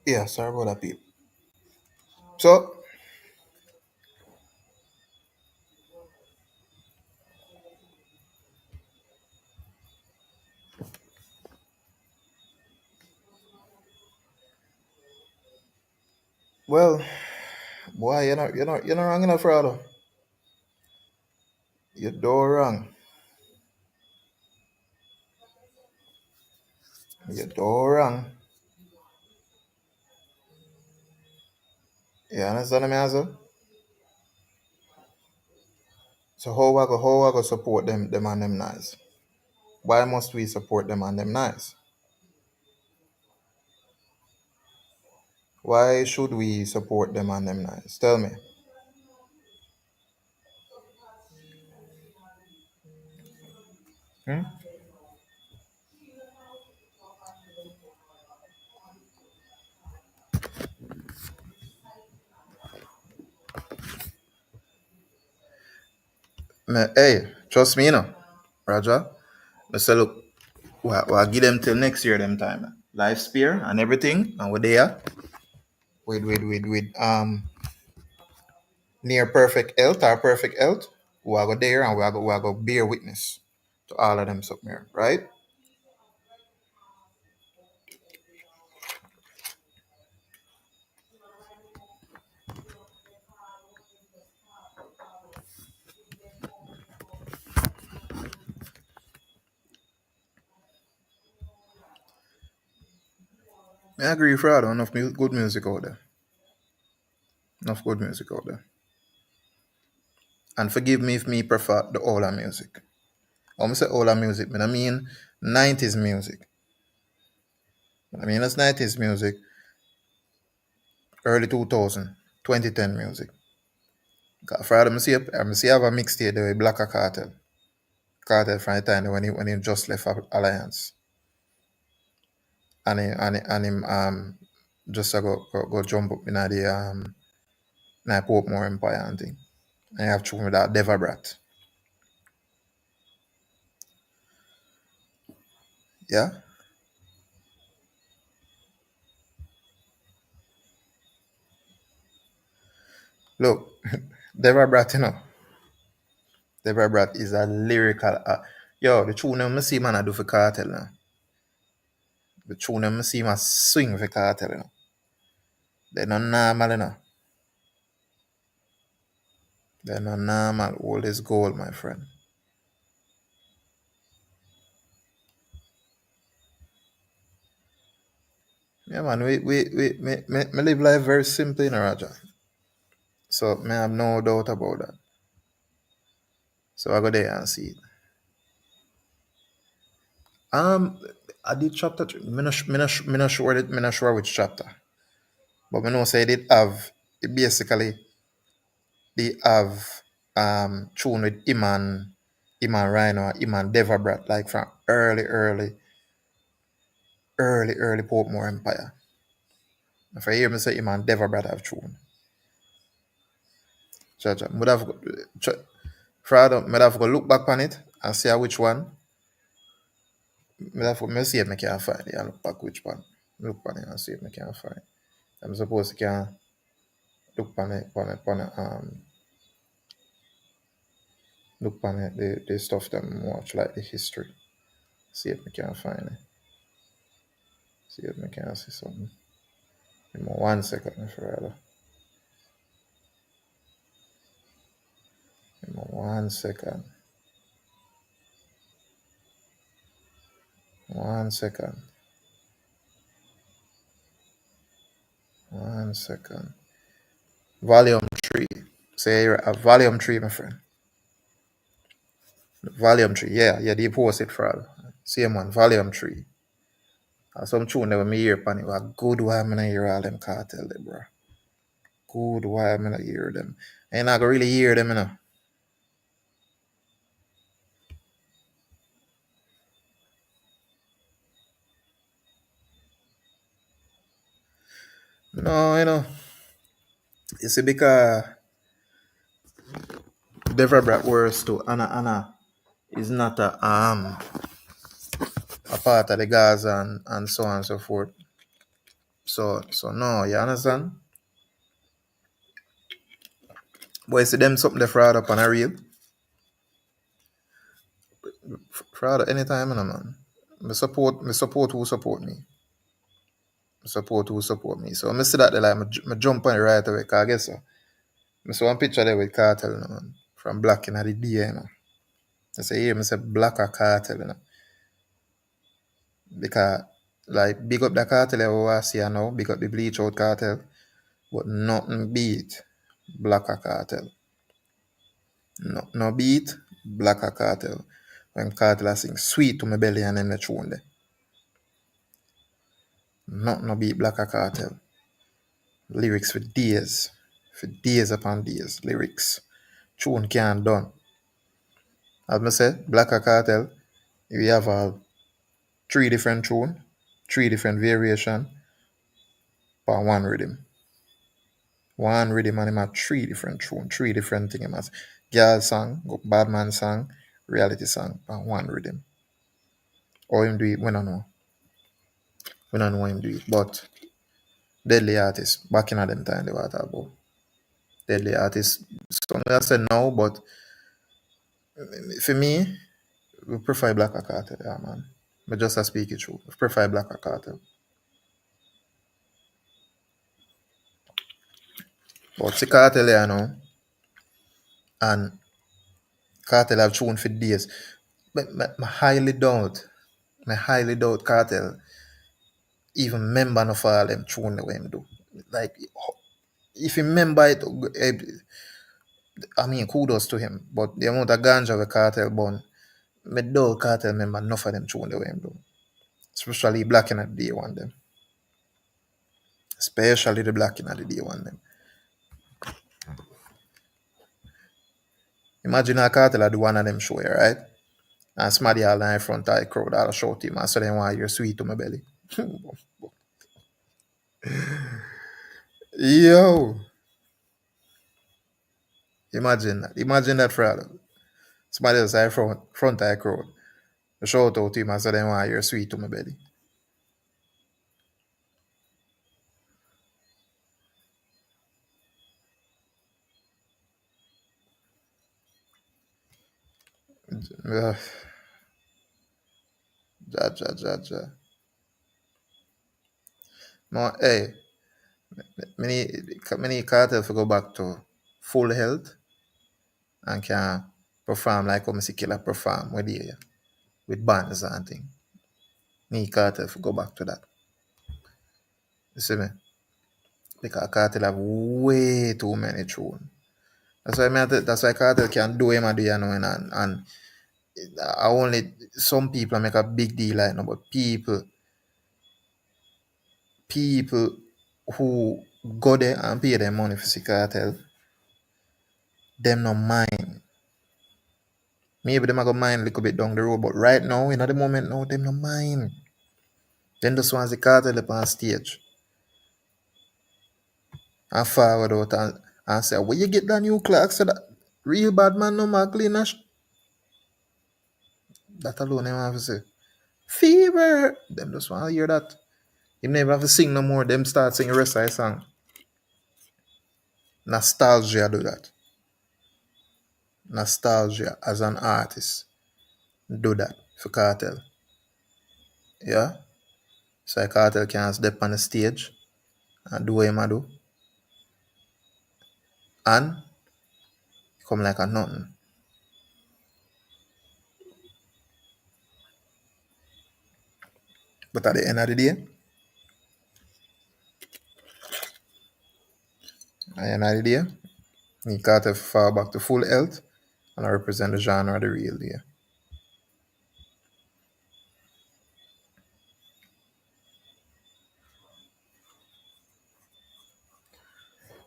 Yeah, sorry about that, people. So, well, boy, you're not wrong enough, Rado. You're do wrong. You're do wrong. You understand me, also? So how I go support them and them nice? Why must we support them and them nice? Why should we support them and them nice? Tell me. Hmm? Hey, trust me, Roger. I say, look, we'll give them till next year, them time. Life spear and everything, and we're there with near perfect health or perfect health. We'll go there and we'll go bear witness to all of them something, right? I agree, Fred. Enough good music out there. Enough good music out there. And forgive me if me prefer the older music. When I say older music, I mean 90s music. I mean that's 90s music, early 2000, 2010 music. Friday, I see have a mixtape there with Blacker Cartel. Cartel from the time when he just left Alliance. And him just go jump up in the Portmore Empire and thing. And you have to with that Deva Brat. Yeah? Look, Deva Brat, Deva Brat is a lyrical yo, the tune I see man I do for Cartel now. The tune I see man swing for Cartel, They're not normal, They're not normal. All is gold, my friend. Yeah, man, me live life very simple, Raja. So, me have no doubt about that. So, I go there and see it. I did chapter 3. Me not sure, me not sure which chapter. But me know say it basically, they have tune with Iman Rhino, Iman Devabrat, like from early Portmore Empire. If I hear me say Iman Devabrat have tune. Judge, would have Friday, me have to look back on it and see which one. Me see if I can find it. I look back which one. Look on it and see if I can find it. I'm supposed to can look on it, look on it, the stuff them watch like the history. See if I can find it. See if I can see something. Give me 1 second, if rather. Give me 1 second. 1 second. 1 second. Volume 3. Say you're a volume 3, my friend. Volume 3, yeah, they post it for same one, volume 3. Some tune that when me hear upon it, was good why I'm gonna hear all them cartel there, bro. Good why I'm gonna hear them. And I go really hear them, No, you see, because Deborah brought worse to Anna is not a part of the Gaza and so on and so forth. So no, you understand? But you see them something they fraud up on a real. Fraud anytime, man. Me support who support me. Support who support me. So I see that they like me jump on it right away, cause I guess so. I saw one picture there with cartel, man, from Black in the day, I say here, I say Black or cartel, because like big up the cartel I see now, big up the bleach out cartel, but nothing beat Black or cartel. No beat Black or cartel. When cartel I sing sweet to my belly and then the tune there. Not no beat Black or cartel. Lyrics for days upon days. Lyrics. Tune can't done. As I said, Black or cartel, we have 3 different tune, 3 different variation for one rhythm. One rhythm and him have 3 different tune, 3 different thing him has. Girl song, bad man song, reality song for one rhythm. Or him do it, we don't know. We don't know how him do it. But deadly artists, back in them time they were talking about. Deadly artists. Some I said no, but for me, we prefer Black Cartel, yeah man. But just to speak it true. We prefer Black Cartel. But see Cartel here now. And Cartel have tune for days. But I highly doubt Cartel even remember no for all them tune the way him do. Like if he remember it, I mean kudos to him. But the amount of ganja the Cartel bun, me doubt Cartel remember enough of them tune the way him do. Especially Black in the Day one them. Especially the Black in the Day one them. Imagine a cartel do one of them show, right? And somebody all in front of the crowd all shout him and so they want your sweet to my belly. Yo, imagine that. Imagine that for all. Somebody else in front of the crowd. They shout out to him and so they want your sweet to my belly. Ugh, ja, ja, ja, ja. No, hey, many cartel for go back to full health and can perform like how Missy Killer perform with bands and thing. Me cartel for go back to that. You see me? Because cartel have way too many tunes. That's why cartel can do him and do you know and I only some people make a big deal like no, but people who go there and pay them money for see cartel, them no mind. Maybe them a go mind a little bit down the road, but right now, in the moment now, them no mind. Then just want the cartel up on stage and forward out and say, where you get that new clock so that real bad man no more clean that alone them have to say. Fever! Them just want to hear that. You never have to sing no more. Them start singing the rest of the song. Nostalgia do that. Nostalgia as an artist do that for cartel. Yeah? So a cartel can step on the stage and do what him a do and come like a nothing. But at the end of the day, he cartel fall back to full health and I represent the genre of the real day.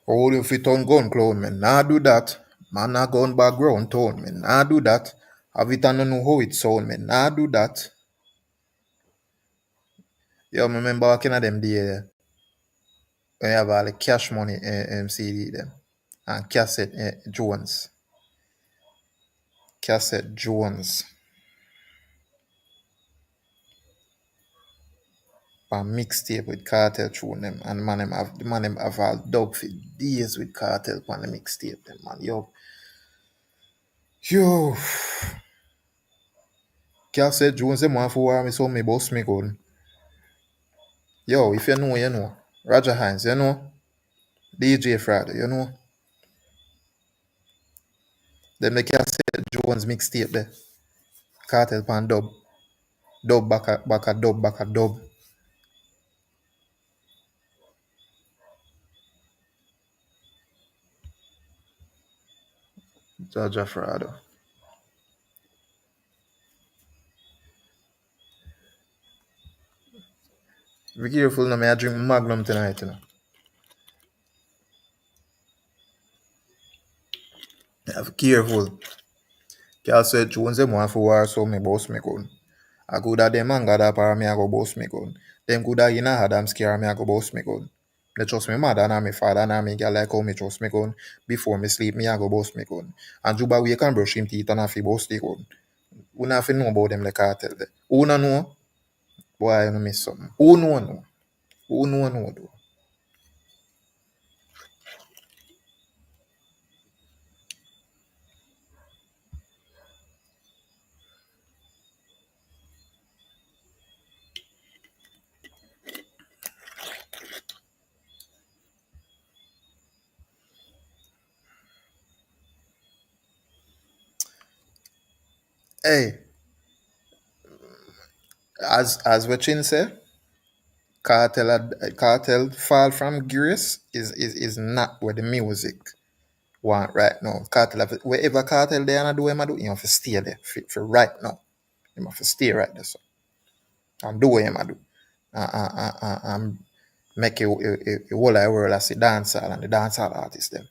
Oh, if you turn gun clown, man, nah do that. Man, nah gun background tone, man, nah do that. Have it and know how it sound, man, nah do that. Yo, me remember back in them day when you have all the cash money CD them and cassette Jones. Cassette Jones. And mixtape with cartel tune them and man them have all dub for days with cartel on the mixtape them man. Yo cassette Jones them want for war me so me boss me gun. Yo, if you know, you know. Roger Hines, you know. DJ Friday, you know. Them the cassette Jones mixtape there. Cartel pan dub. Dub back a dub back a dub. Jaja Friday. Be careful now, me I drink Magnum tonight, you know. Yeah, be careful. Cassette Jones them want for war so me boss me gun. I could have them and got up or me I go boss me gun. Them could have in a Adam scare me I go boss me gun. They trust me mother and me father and me girl like how me trust me gun. Before me sleep me I go boss me gun. And Juba wake and brush him teeth and have to boss the gun. Who not know about them like cartel there. Who not know? Boy, you miss something. Who know? Who know though? Hey, as what Chin say, cartel fall from grace is not where the music want right now. Cartel wherever cartel they and do him I do, you have to stay there for right now. You have to stay right there so. And do what him I do. And make a whole world as a dancehall and the dancehall artist them.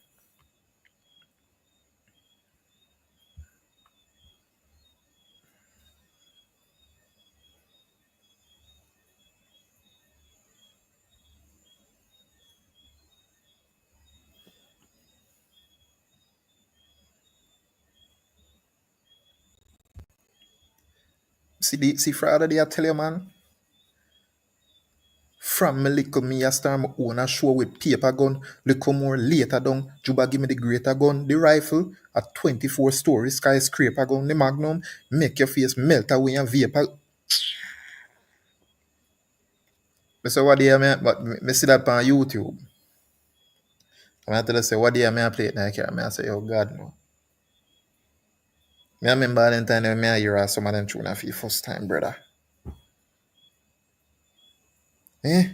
See Friday day I tell you man. From me little me I start my own a show with paper gun. Little more later down, Juba give me the greater gun, the rifle, a 24-story skyscraper gun, the magnum, make your face melt away and vapor. Me say what day me see that on YouTube. And I tell you say what day I play it now I say, oh God no. Me I remember that time when I hear some of them tune for the first time, brother. Eh?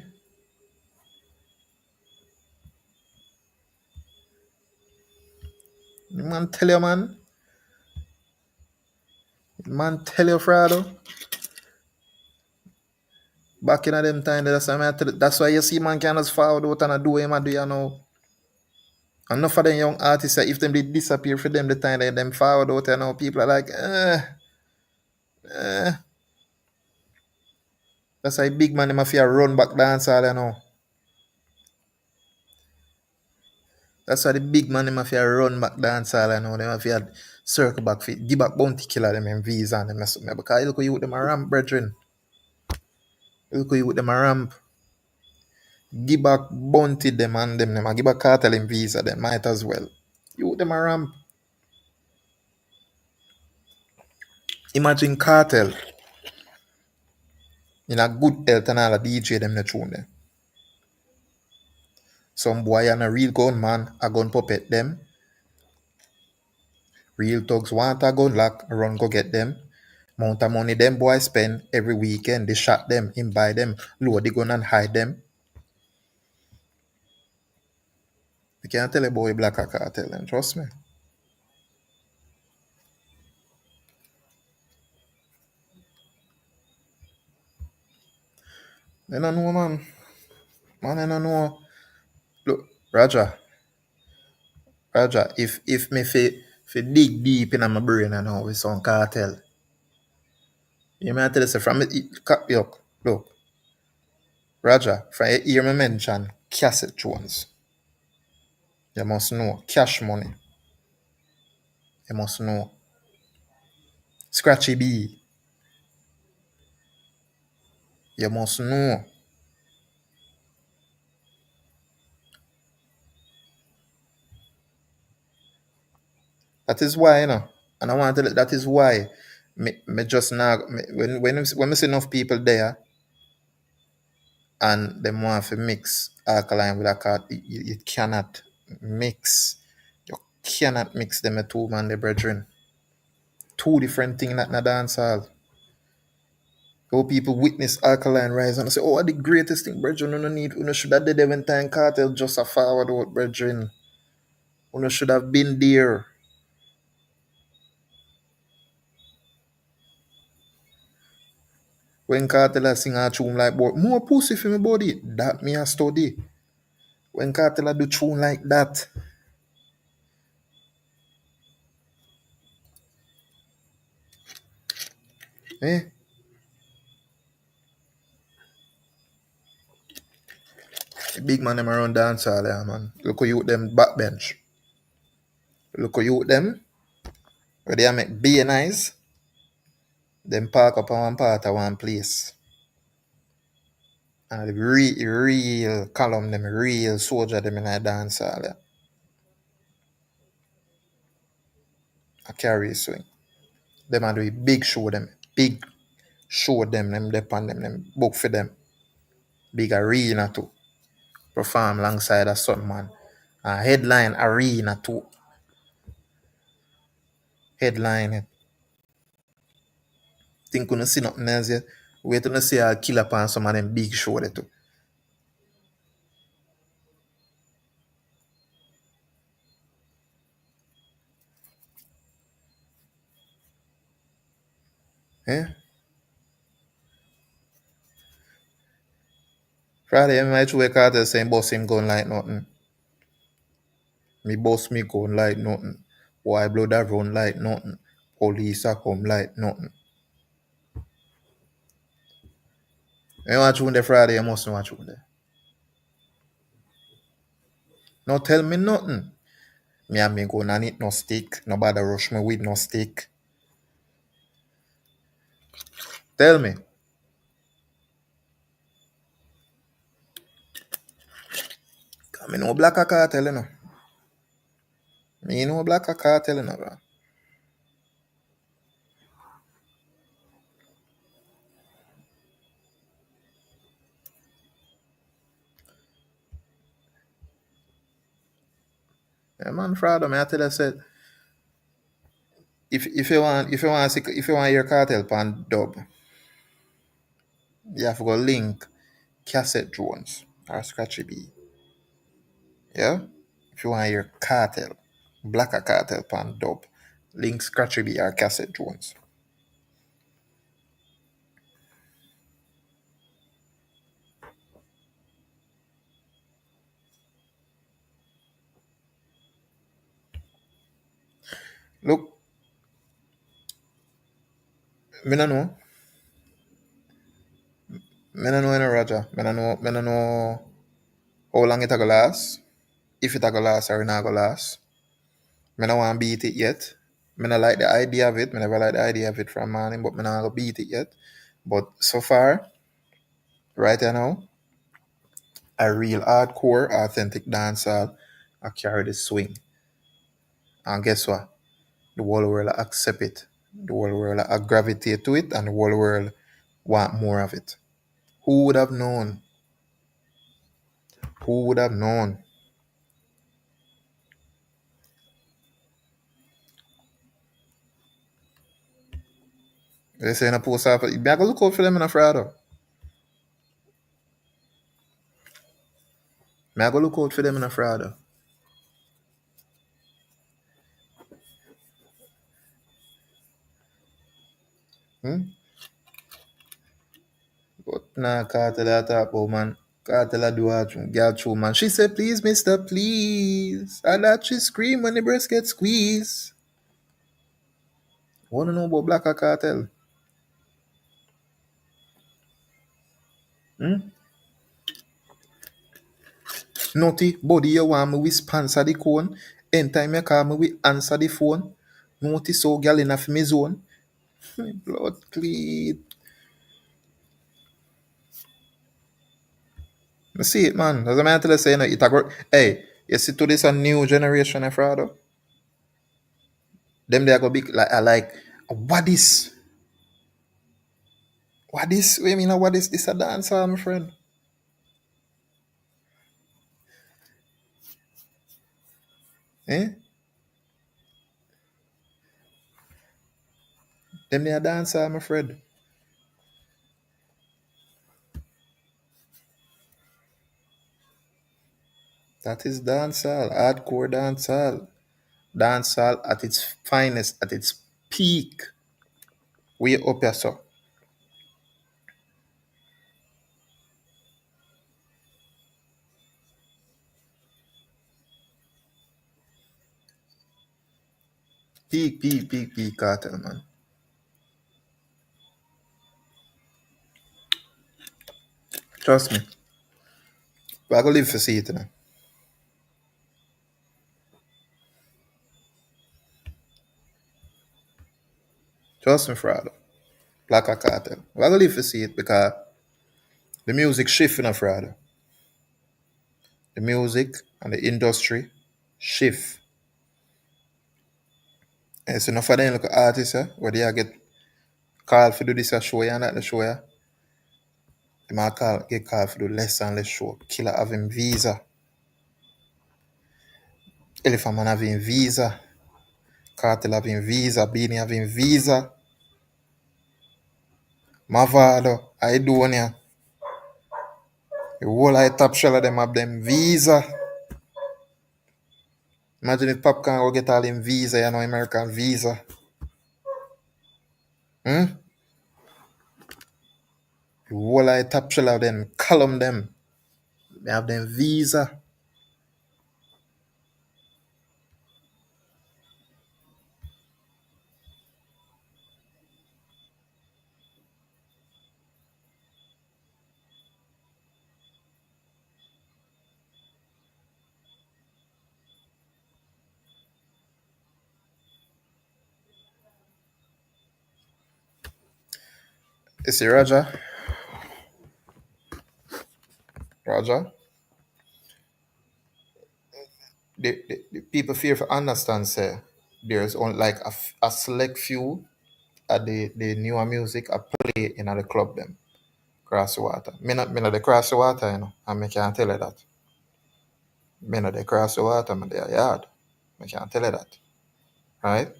The man tell you man. The man tell you Frado. Back in them time, that's why you see man can just forward out and do him and do you know. Enough of them young artists, if them did disappear for them the time that them forward out, you know, people are like, eh. That's why big man, them have to run back dancehall, you know. That's why the big man, them have to run back dancehall, you know. Them have to circle back, give back bounty killer them and visa and them. Because look at you with them a ramp, brethren. Look at you with them a ramp. Give back bounty them and them, give back cartel and visa them, might as well. You with them a ramp. Imagine cartel in a good health and all a DJ them the tune them. Some boy and a real gun man, a gun puppet them. Real thugs want a gun lock, run go get them. Amount of money them boys spend every weekend, they shot them, him buy them, load the gun and hide them. You can't tell a boy black a cartel them, trust me. They don't know man. Man, they don't know. Look, Roger, if me fi dig deep in my brain and know with some cartel. You may tell us from it, look, Roger, from you hear me mention cassette Jones. You must know cash money. You must know Scratchy B. You must know. That is why, you know. And I want to tell you, that is why me just now, when we see enough people there and they want to mix alkaline with a card, you cannot mix. You cannot mix them two man, the brethren. Two different things that in a dance hall. So people witness alkaline rise and say, oh, the greatest thing, brethren, you need, you should have did even time cartel just a forward out, brethren. You should have been there. When cartel sing a tune like more pussy for my body, that me a study. When cartel do tune like that, eh? The big man them around dance hall there, man. Look at you them backbench. Look at you them. Where they make be nice. Them park up on one part of one place. And the real column them, real soldier them in a dance hall there. I carry swing. Them a do a big show them. Big show them depend them book for them. Big arena too. Perform alongside a son man. Headline arena too. Headline it. Think you see nothing else yet. Wait till you see a killer upon some of them big show there too. Eh? Friday, I might show a cartel saying boss him gun like nothing. Me boss me gun like nothing. Why blood a run like nothing. Police a come like nothing. You watch on the Friday, you must watch on there. No tell me nothing. Me and me gun and it no stick. Nobody rush me with no stick. Tell me. Me know black a cartel, you know. Me know black a cartel, you know, bro. Yeah, man, fraud, man. I tell you, said, if you want your cartel pan dub, you have to go link cassette drones or scratchy B. Yeah? If you want your cartel, black a cartel pan dub, link scratchy B or cassette drones. Look, me no know. Me no know any Roger. Me no know how long it a go last. If it a go last or it not go last. Me no want beat it yet. Me no like the idea of it. Me never like the idea of it from morning, but me not go beat it yet. But so far, right now, a real hardcore, authentic dancehall, I carry the swing. And guess what? The whole world accept it. The whole world gravitate to it, and the whole world want more of it. Who would have known? Who would have known? They say in a post office, you gotta look out for them in a Friday. Me I go look out for them in a Friday. Hmm? But nah, Cartel I talk about, man. Cartel I do her girl true, man. She said, please, mister, please. And that she scream when the breast get squeezed. Wanna know about Black Cartel? Hmm? Naughty body you want me we sponsor the cone. Anytime you call me we answer the phone. Naughty so girl in a me zone. Blood clean. I see it, man. As a man tell you say, you know, it a go. Hey, you see to this a new generation of fraud. Them they are go big like I like what is what you mean what is this a dancer, my friend? Eh? Them they a dancer, my friend. That is dancehall, hardcore dancehall. Dancehall at its finest, at its peak. We up here so. Peak cartel, man. Trust me. But I go live for see it, you know. Trust me, Frado. Black a cartel. I go live for see it because the music shift in a Frado. The music and the industry shift. And it's enough of them look at artists, where they get called for do this a show and that the show, they might get called for do less and less show. Killer having visa. Elephant man having visa. Cartel having visa. Beanie having visa. Mavado. I do one ya. The whole I top shell of them have them visa. Imagine if Popcorn go get all them visa, you know, American visa. Hmm? The whole I top shell of them, column them. They have them visa. You see, Raja, Raja, the people fear to understand, say, there's only like a select few at the newer music I play in the club them cross the water. Me not the cross the water, and me can't tell you that. Me not the cross the water, me the yard. Me can't tell you that. Right?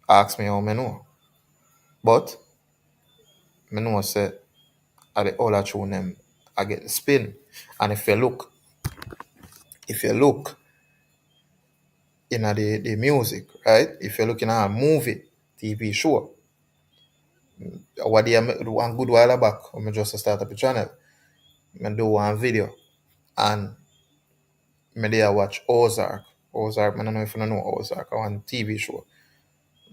Ask me how me know. But me know say at the other tune them I get the spin. And if you look in the music, right? If you're looking at a movie, TV show, what day one good while back, when I just start up a channel, I do one video and me there watch Ozark. Ozark, I don't know if you know Ozark, one TV show.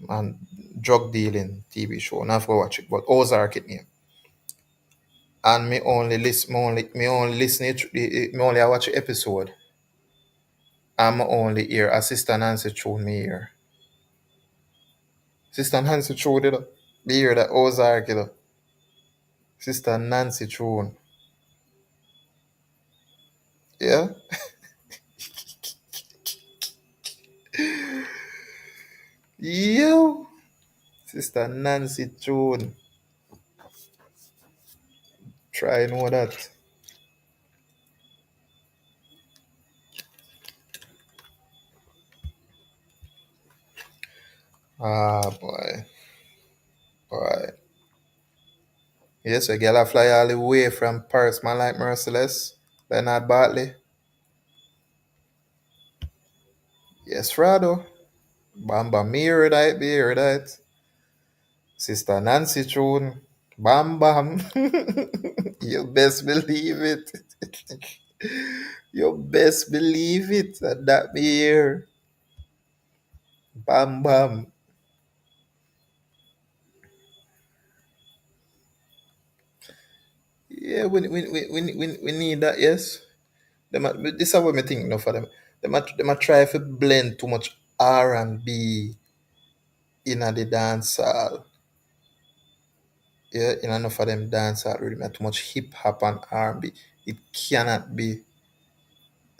And drug dealing TV show. Not for watch it, but Ozark it name. And me only listen it me only I watch the episode. And me only hear a Sister Nancy tune me hear. Sister Nancy tune it. Me hear that Ozark it. Sister Nancy tune. Yeah? Yo! Sister Nancy tune. Try know that. Ah boy. Boy. Yes, a girl a fly all the way from Paris, man like Merciless. Bernard Bartley. Yes, Rado. Bamba mirror that, beer that. Sister Nancy tune. Bam bam. You best believe it. You best believe it. That beer. Bam bam. Yeah, we need that, yes. This is what me think no for them. They might try to blend too much R&B in the dance hall. Yeah, in enough of them dance hall really too much hip hop and R&B. It cannot be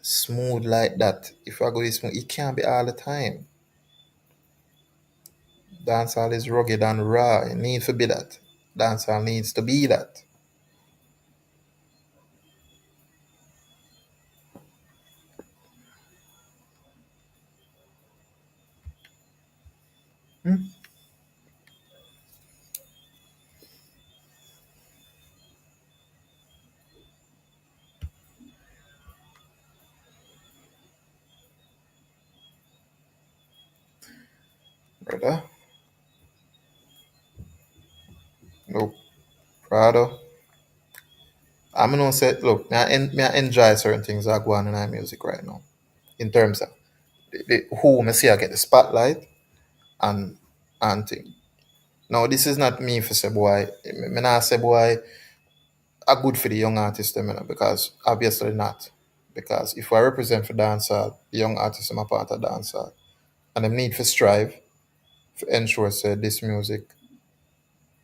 smooth like that. If I go this smooth, it can't be all the time. Dancehall is rugged and raw. It needs to be that. Dancehall needs to be that. Hmm, brother? No, Prado. I'm gonna say, look, me I enjoy certain things that go on in our music right now. In terms of who me see I get the spotlight and thing. Now this is not me for say boy. Me not say boy are good for the young artists them, because obviously not. Because if I represent for dancehall, the young artists are part of dancehall. And them need to strive to ensure say this music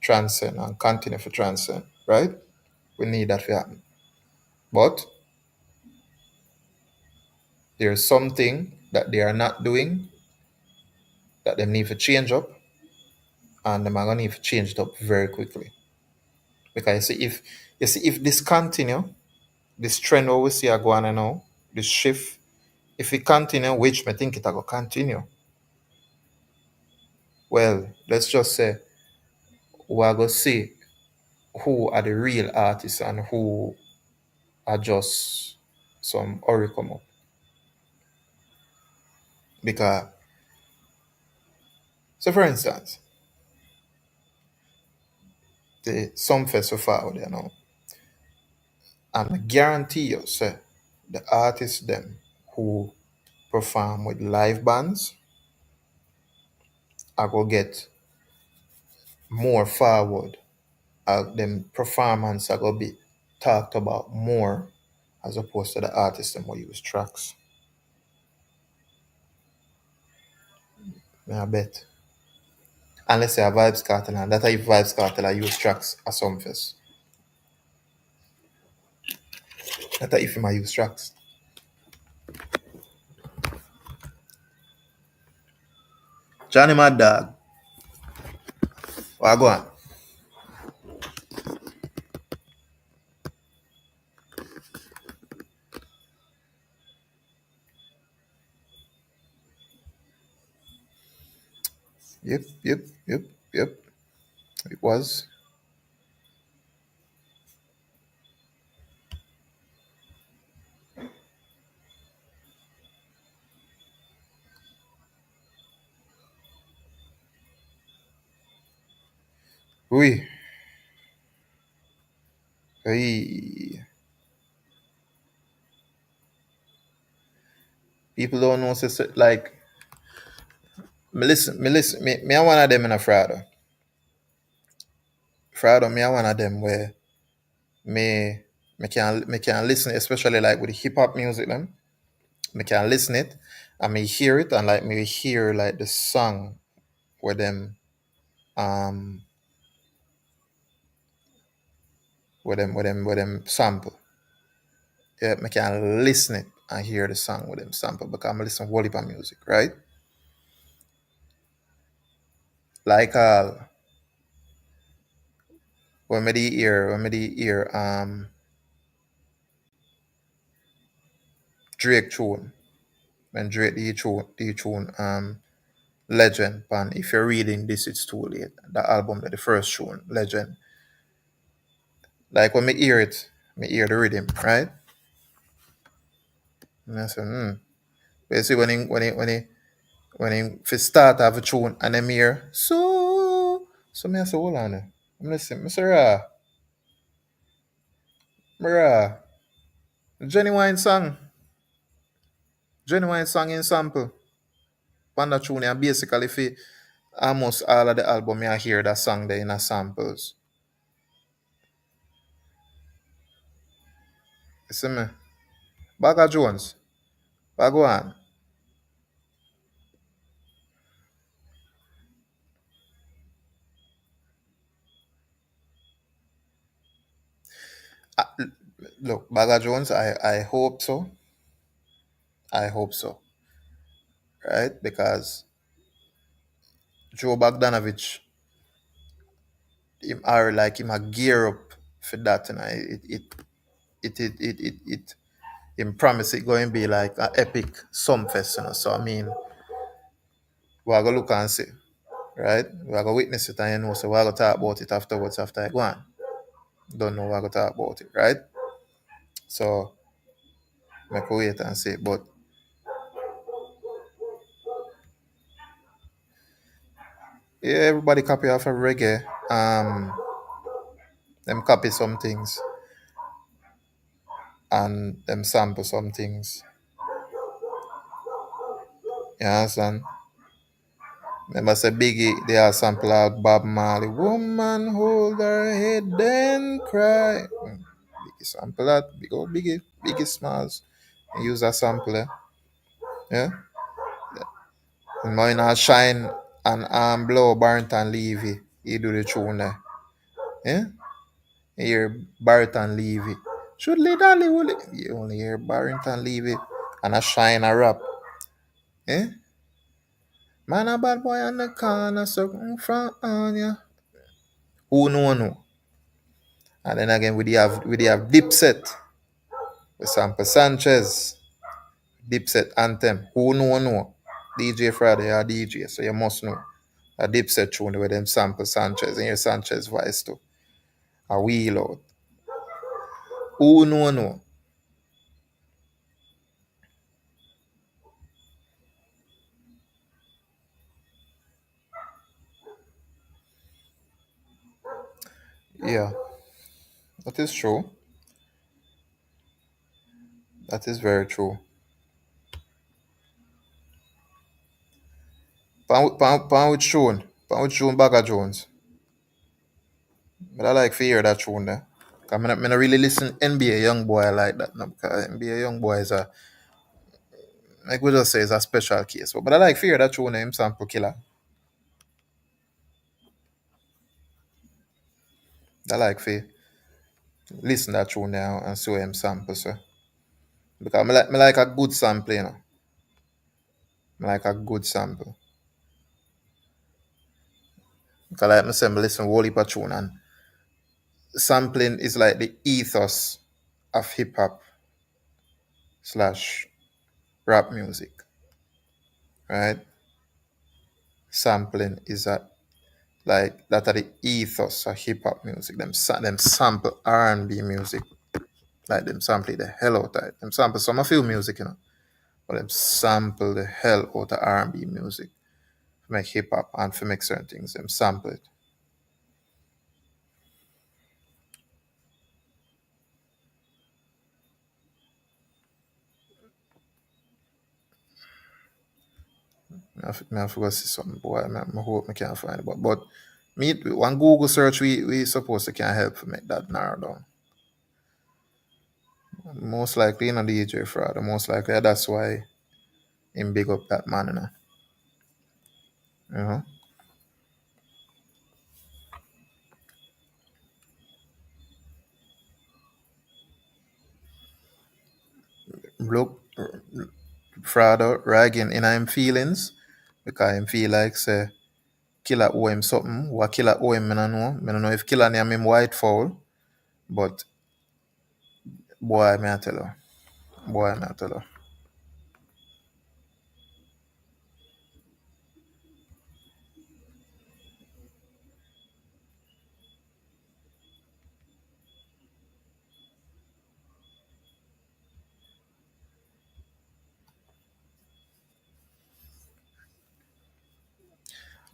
transcend and continue to transcend, right? We need that to happen. But there's something that they are not doing that they need to change up, and them are gonna need to change it up very quickly. Because you see if this continue, this trend what we see are going on now, this shift, if it continue, which I think it will continue, well, let's just say we are going to see who are the real artists and who are just some oracle. Because, so for instance, the some festival out there now, and I guarantee you, say, the artists them who perform with live bands are going to get more forward. Them performance are going to be talked about more as opposed to the artists them who use tracks. I bet. Unless you have Vibes Cartel, and that if Vibes Cartel I use tracks at some fest. That if him I use tracks. Johnny Mad Dog. What go on? Yep, yep, yep, yep. It was. We. Hey. People don't know like me I one of them in a Friday. Friday, me I one of them where me me can listen, especially like with hip hop music them. Me can listen it and me hear it and like me hear like the song where them um where them sample. Yeah, me can listen it and hear the song with them sample because I'm listen to whole heap of music, right? Like when me the ear Drake tune. When Drake the tune Legend pan if you're reading this it's too late. The album the first tune, Legend. Like when me hear it, me hear the rhythm, right? And I say, But you see when he first start have a tune and then me hear so me I say, hold on there. I'm listening, Mr. Ra, genuine song. Genuine song in sample. Panda tune and basically for almost all of the album I hear that song there in a samples. You see me? Baga Jones. Bagwan. Uh, Look, Baga Jones, I hope so. I hope so. Right? Because Joe Bogdanovich, him are like him a gear up for that and it him promise it going to be like an epic sumfest, So I mean we are gonna look and see, right? We are gonna witness it and so we are gonna talk about it afterwards after I go on. Don't know we are gonna talk about it, right? So make we wait and see. But yeah, everybody copy off of reggae. Them copy some things and them sample some things. You understand? Remember say Biggie, they are sample out Bob Marley. Woman hold her head then cry. Biggie sample that. Big old Biggie. Biggie Smalls. And use a sample, yeah. And now in shine and blow Barrington Levy. He do the tune there. Yeah? You hear Barrington Levy. Should lead Dolly Woolly. You only hear Barrington Levy and a shine a rap. Eh? Man a bad boy on the corner, something front on ya. Who know no? And then again we have Dipset. We sample Sanchez. Dipset anthem. Who know no? DJ Friday or DJ, so you must know. A Dipset tune where them sample Sanchez and your Sanchez voice too. A wheel out. Who know no? Yeah, that is true. That is very true. Pan with Sean. Pan with Sean Bagger Jones. But I like to hear that tune there. Cause me not really listen NBA Young Boy like that. No, because NBA Young Boy is a, like we just say, is a special case. But I like to hear that tune him sample killer. I like for listen that tune now and show him sample, so. Because me like a good sample, you know. Me like a good sample. Because like me say, me listen whole heap of tune and sampling is like the ethos of hip hop slash rap music, right? Sampling is a like that are the ethos of hip hop music. Them sample R and B music, like them sample the hell out of it. Them sample some of few music, you know, but them sample the hell out of R and B music to make hip hop and to make certain things. Them sample it. Me have to go see something, boy. I hope I can find it, but me one Google search we supposed to can help to make that narrow down. Most likely in a DJ fraud. Most likely that's why him big up that man, you know. You know? Look, Frado ragging in him feelings because him feel like say killer owe him something. What killer owe him, I don't know. I don't know if killer name him White Fowl, but boy, me I tell you. Boy, me I tell you.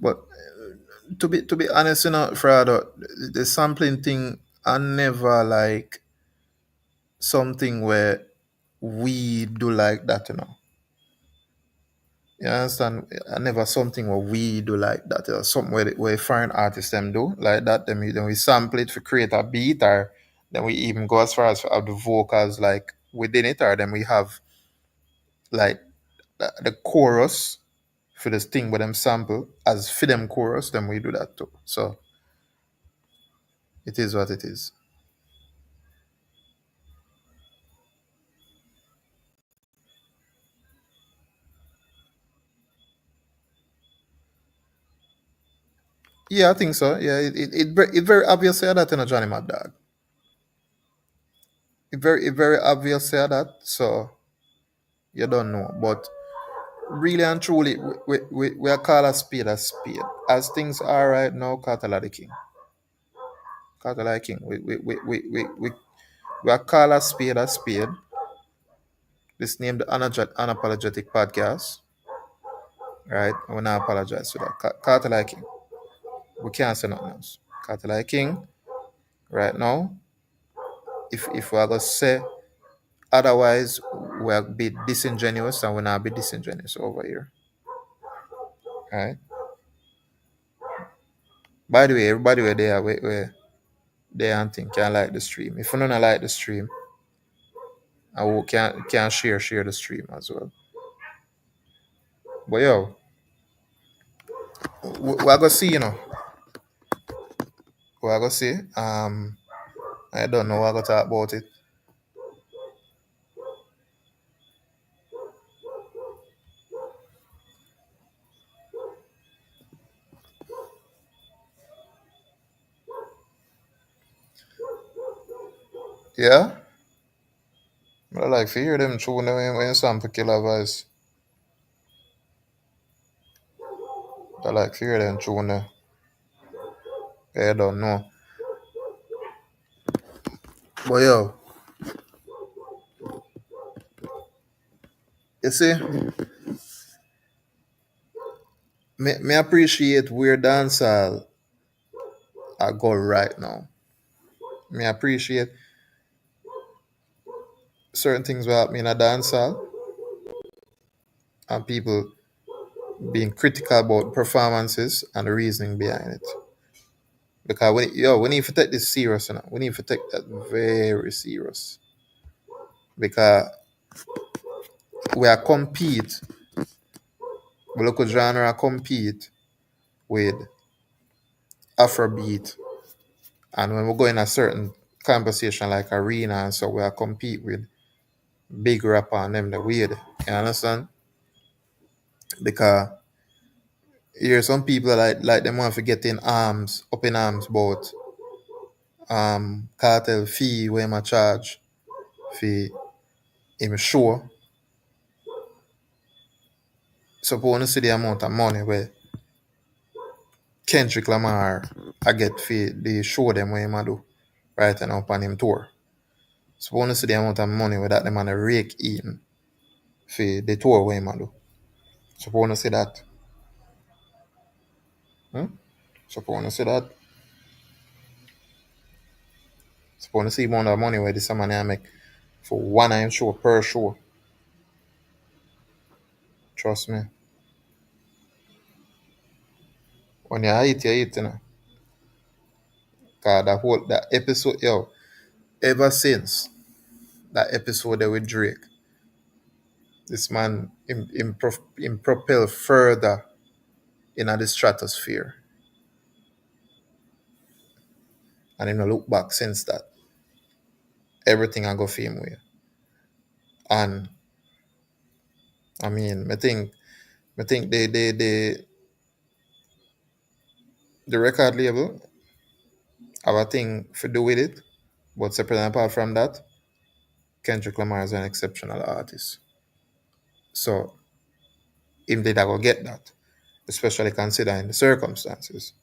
But to be honest, you know, Frado, the sampling thing I never like something where we do like that, you know. You understand? I never something where we do like that. Something where foreign artists them do like that. Then we sample it to create a beat, or then we even go as far as to have the vocals like within it, or then we have like the chorus for this thing with them sample as for them chorus. Then we do that too. So it is what it is. Yeah, I think so. Yeah, it very obvious say that in a Johnny Mad Dog. It very obvious say that. So you don't know, but really and truly, we are call a spade a spade. As things are right now, Catala the King. Catala the King. We are call a spade a spade. This named the Unapologetic Podcast, right? We not apologize for that. Catala the King. We can't say nothing else. Catala the King, right now, if we are going to say otherwise, we are a bit disingenuous and we not be disingenuous over here, right? By the way, everybody were there, we and think can like the stream. If you don't like the stream, I will can share the stream as well. But yo, we are gonna see, you know. We are gonna see. I don't know. We're gonna talk about it. Yeah, but I like to hear them tune when some killer voice. I like to hear them tune. I don't know. But yo, you see, me appreciate where dancehall I go right now. Me appreciate certain things will happen in a dancehall and people being critical about performances and the reasoning behind it. Because we need to take this serious, you know. We need to take that very serious. Because we are compete, we look at genre compete with Afrobeat And when we go in a certain conversation like arena and so we are compete with big rapper and them the weird. You understand? Because here some people like them want to get in arms, up in arms about cartel fee where my charge fee him show. Suppose you see the amount of money where Kendrick Lamar I get fee they show them where him a do right now upon him tour. Suppose you see the amount of money where that them on a rake in for the tour where him a do. Suppose you see that. Hmm? Suppose you see that. Suppose you see the amount of money where this man I make for one time show per show. Trust me. When you eat, you know. Cause that episode, yo, ever since that episode there with Drake, this man him propel further in the stratosphere. And him no look back since that. Everything I go for him with. And I mean, I think the record label have a thing to do with it. But separate and apart from that, Kendrick Lamar is an exceptional artist. So him did I go get that, especially considering the circumstances.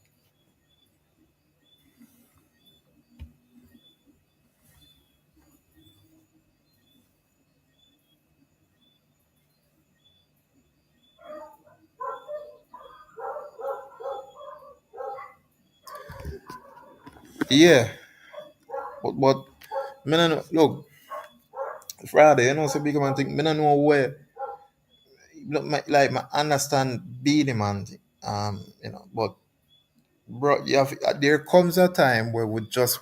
Yeah, but me no know, look, Friday, you know, so big man think me no know where look like my understand being man thing, but bro, you have there comes a time where we just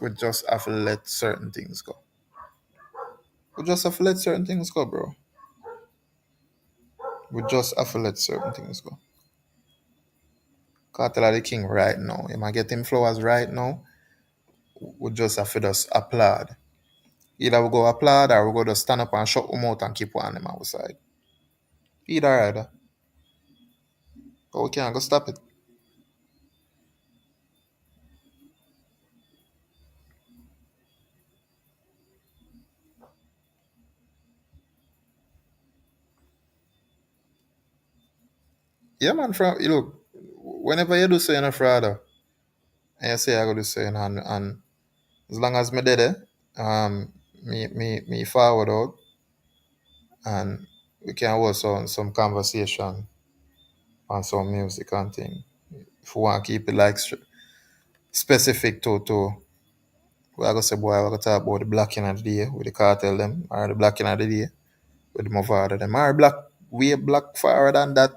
have to let certain things go. We just have to let certain things go, bro. We just have to let certain things go. Cartel the king right now. Am I getting flowers right now? We just have to just applaud. Either we go applaud or we go just stand up and shut them out and keep one them outside. Either either. But we can't go stop it. Yeah, man, from look, whenever you do say in a fraud, and you say I go do say and as long as me did it, me forward out and we can have some conversation on some music and thing. If we want to keep it like specific to we are gonna say boy, we gonna talk about the blacking of the day with the cartel them or the blacking of the day with the Movada them or black way black forward than that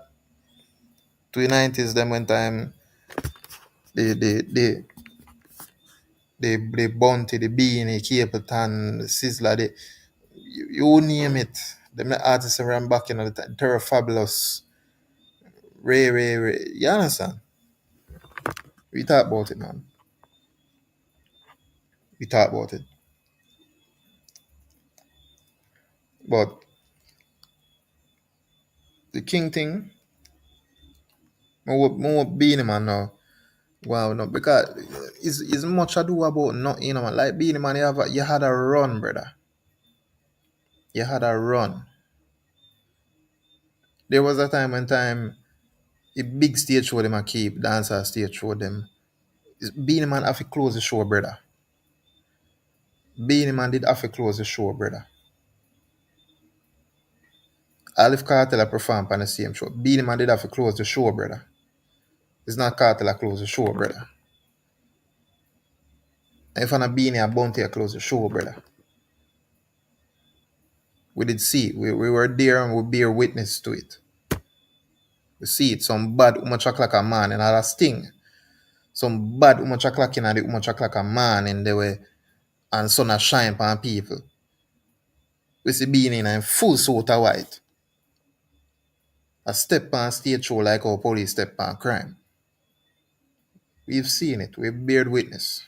to the 90s them when time they they Bounty, the Beanie, Capleton, the Sizzler, you name it. Them the artists around back in the time. Terror Fabulous, Ray. You understand? We talk about it, man. We talk about it. But the king thing, more Beanie Man now. Wow, no, because it's much ado about nothing, man. Like Beanie Man, you had a run, brother. You had a run. There was a time when time a big stage show them a keep, dancer stage show them. Beanie Man have to close the show, brother. Beanie Man did have to close the show, brother. Alif Cartel perform on the same show. Beanie Man did have to close the show, brother. It's not Cartel close the show, brother. And if I'm a Beanie and Bounty close the show, brother. We did see it. We were there and we bear witness to it. We see it. Some bad umachaklaka man and a sting. Some bad umachaklaki and the umachaklaka man and they were and sun a shine upon people. We see Beanie in full suit of white. A step on stage show like our police step on crime. We've seen it. We've bear witness.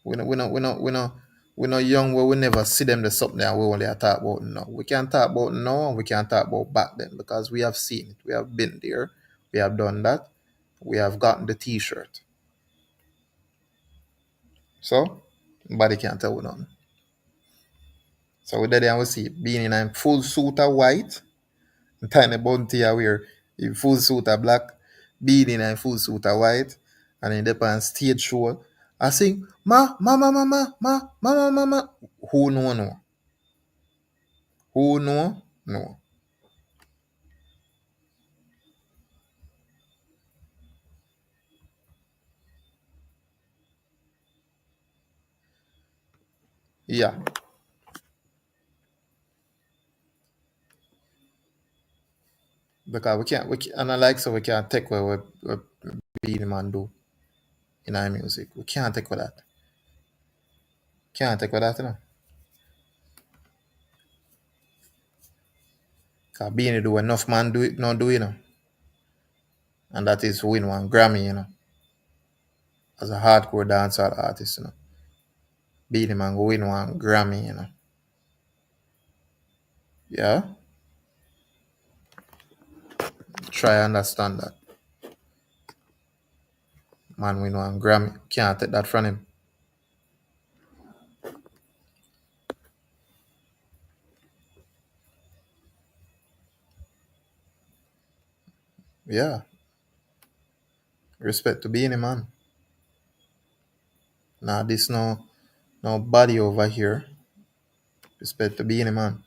We know young where we never see them the something that we only a talk about now. We can't talk about now and we can't talk about back then because we have seen it. We have been there. We have done that. We have gotten the t-shirt. So nobody can tell we nothing. So we there and we see being in a full suit of white, tiny bounty I wear in full suit of black, being in a full suit of white, and in the pan stage show. I sing ma. Who know no? Who know? No. Yeah. Because and I like so we can't take what Beenie Man do in our music. We can't take with that. Can't take with that, you know. Because Beanie do enough man do it, not do, you know. And that is win one Grammy, you know, as a hardcore dancehall artist, you know. Beenie Man go win one Grammy, you know. Yeah. Try understand that. Man win one Grammy. Can't take that from him. Yeah. Respect to Beenie Man. Nah, this no body over here. Respect to Beenie Man.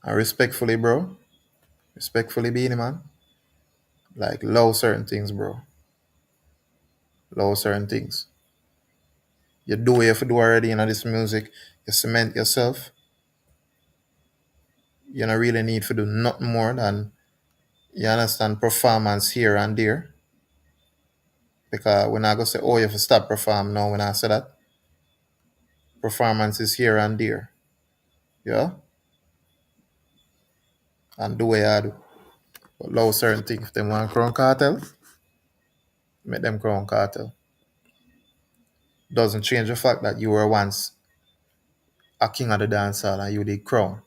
And respectfully, bro. Respectfully, Beenie Man. Like love certain things, bro. Love certain things. You do what you have to do already in this music. You cement yourself. You don't really need to do nothing more than you understand performance here and there. Because when I go say, oh, you have to stop perform now, when I say that, performance is here and there. Yeah? And do what you do. But love certain things. If they want crown cartel, make them crown cartel. Doesn't change the fact that you were once a king of the dancehall and you did crown.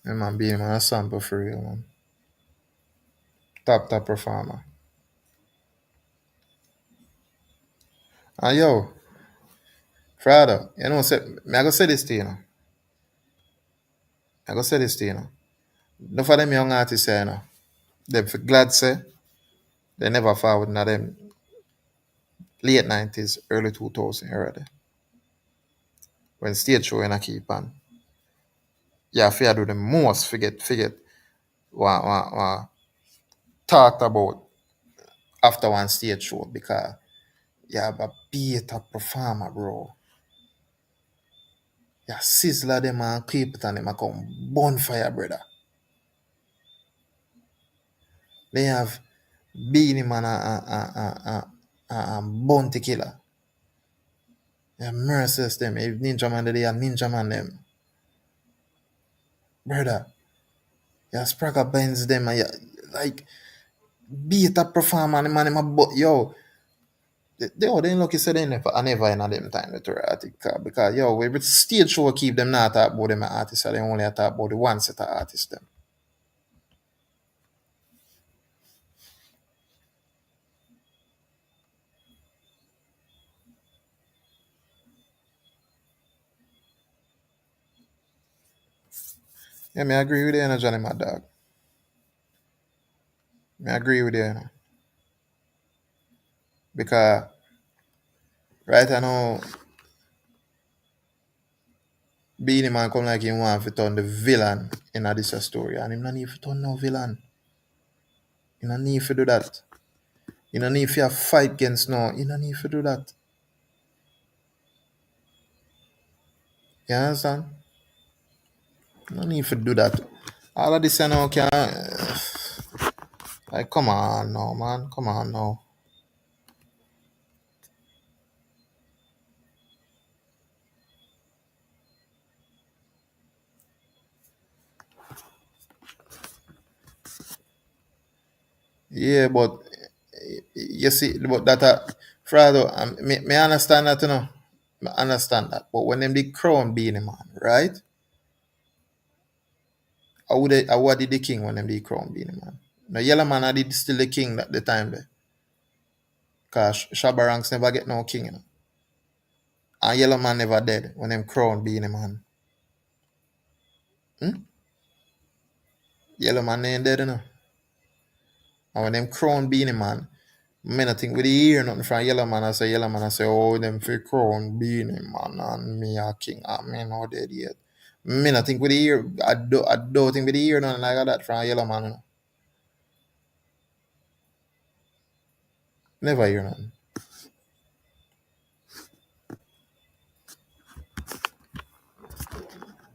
Yeah, man, being man, a sample for real, man. Top performer. And yo, Frado, you know, say, me I go say this to you, know. I go say this to you, know. No for them young artists, you know. Them for glad say they never forward in them late 90s, early 2000 already. When stage show and I keep on. Yeah, fear do the most forget what talked about after one stage show because you have a beat up performer, bro. You sizzler them and keep it and them a come bonfire, brother. They have Beanie Man and Bounty Killer. You have Merciless them. If Ninja Man they have Ninja Man them. Brother. You have Spragga Benz them and you, like beat up performer and the man him but yo. They lucky say they never in a them time the erratic because yo we stage show keep them not talk about them artists, they only talk about the one set of artists them. Yeah, me agree with you, Johnny, my dog. Me agree with you. Because right I know Beanie Man come like him want to turn the villain in a this story. And him not need to turn no villain. You don't need to do that. You don't need to fight against no. You don't need to do that. You understand? You don't need to do that. All of this you know can Like, come on now, man. Come on now. Yeah, but you see, but that Frado, me understand that, you know. Me understand that. But when them the crown being man, right? How did the king when them the crown being man? No yellow man I did still the king at the time there. Cause Shabba Ranks never get no king, you know. And yellow man never dead when them crown being man. Hmm? Yellow man ain't dead, you know. And when them crown being man, me not think with the hear nothing from yellow man. I say yellow man. I say, oh, them for crown being man and me a king. I me not dead yet. Me not think with the ear. I don't think with the ear nothing like that from yellow man. You know. Never hear nothing.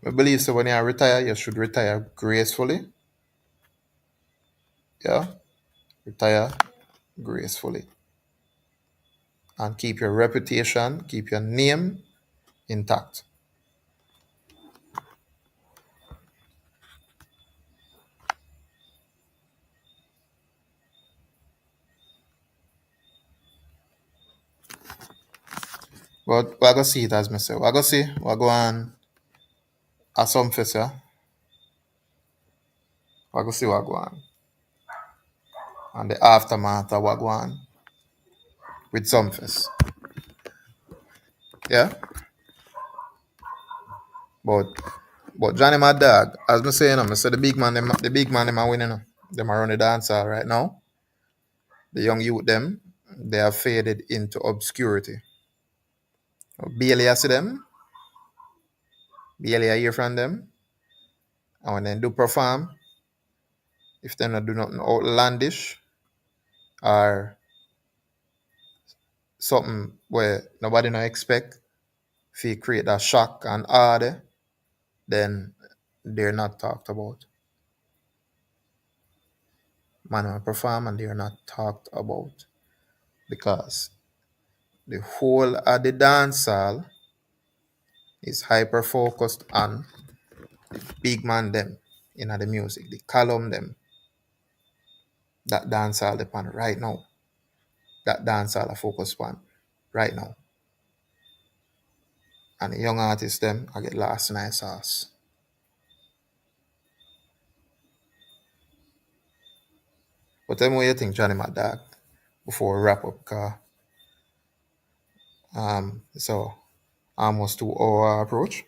I believe so. When you retire, you should retire gracefully. Yeah, retire gracefully and keep your reputation, keep your name intact. But we go see it as myself. We go see. We go on a some fest, yeah. We go see what go on. And the aftermath of what go on with some fest. Yeah. But Johnny my dog, as me saying, I say the big man them are winning. Them are on the dance hall right now. The young youth them, they have faded into obscurity. Barely I see them, barely I hear from them. And when they do perform, if they not do nothing outlandish or something where nobody not expect, if you create that shock and awe, then they're not talked about. Man will perform and they're not talked about because the whole of the dance hall is hyper focused on big man them in the music, the column them, that dance hall upon right now. That dance hall are focused on right now. And the young artists them I get lost in nice sauce. But tell me what you think, Johnny, my dog, before we wrap up, cause so almost 2 hour approach.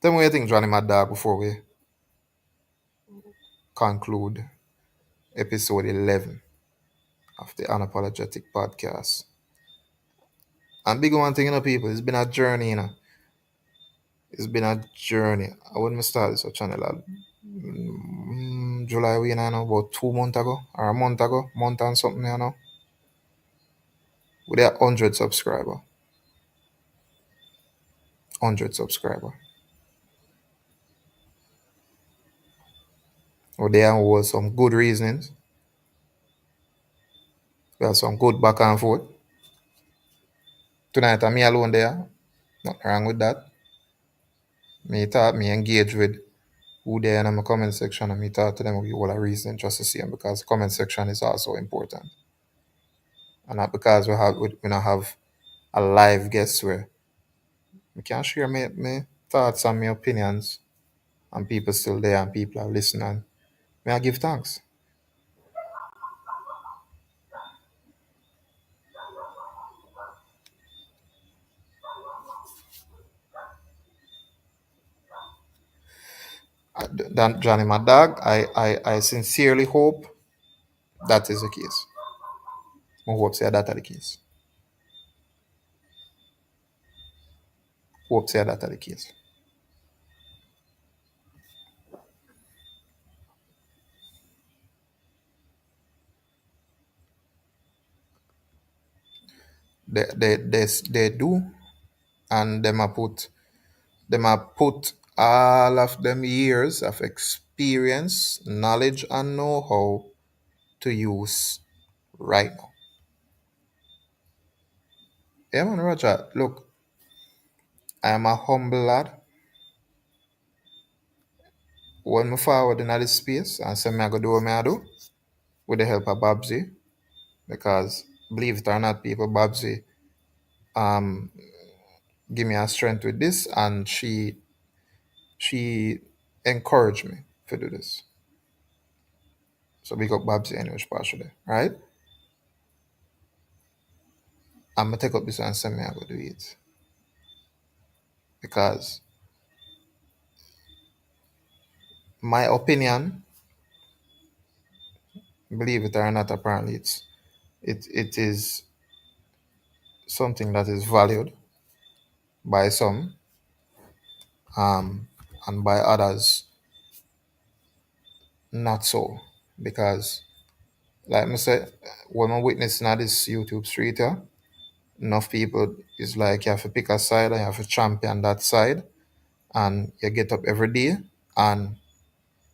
Tell me what you think, Johnny, my dog, before we conclude episode 11 of the Unapologetic Podcast. And big one thing, you know, people, it's been a journey, you know. It's been a journey. I wouldn't start this channel July, we know, about 2 months ago, or a month ago, month and something, you know. We had 100 subscriber. 100 subscriber. Well, there was some good reasonings. We had some good back and forth. Tonight, I'm me alone there. Nothing wrong with that. Me thought me engage with who they in my comment section and me talk to them with all a reason just to see them because comment section is also important. And not because we not have a live guest where we can share my thoughts and my opinions and people still there and people are listening. May I give thanks. Johnny, my dog, I sincerely hope that is the case. I hope say that is the case. Hope say that is the case. They do and them a put all of them years of experience, knowledge and know-how to use right now. Yeah, man, Roger. Look, I am a humble lad. When me forward in this space and say me I go do what me I do with the help of Babsy, because believe it or not, people, Babsy um give me a strength with this, and she encouraged me to do this. So big up Babsy anyway, partially, right? I'm gonna take up this and say me I go do it because my opinion, believe it or not, apparently it is something that is valued by some, um, and by others not so, because like I said, when I'm witnessing at this YouTube street here, enough people is like you have to pick a side and you have to champion that side, and you get up every day and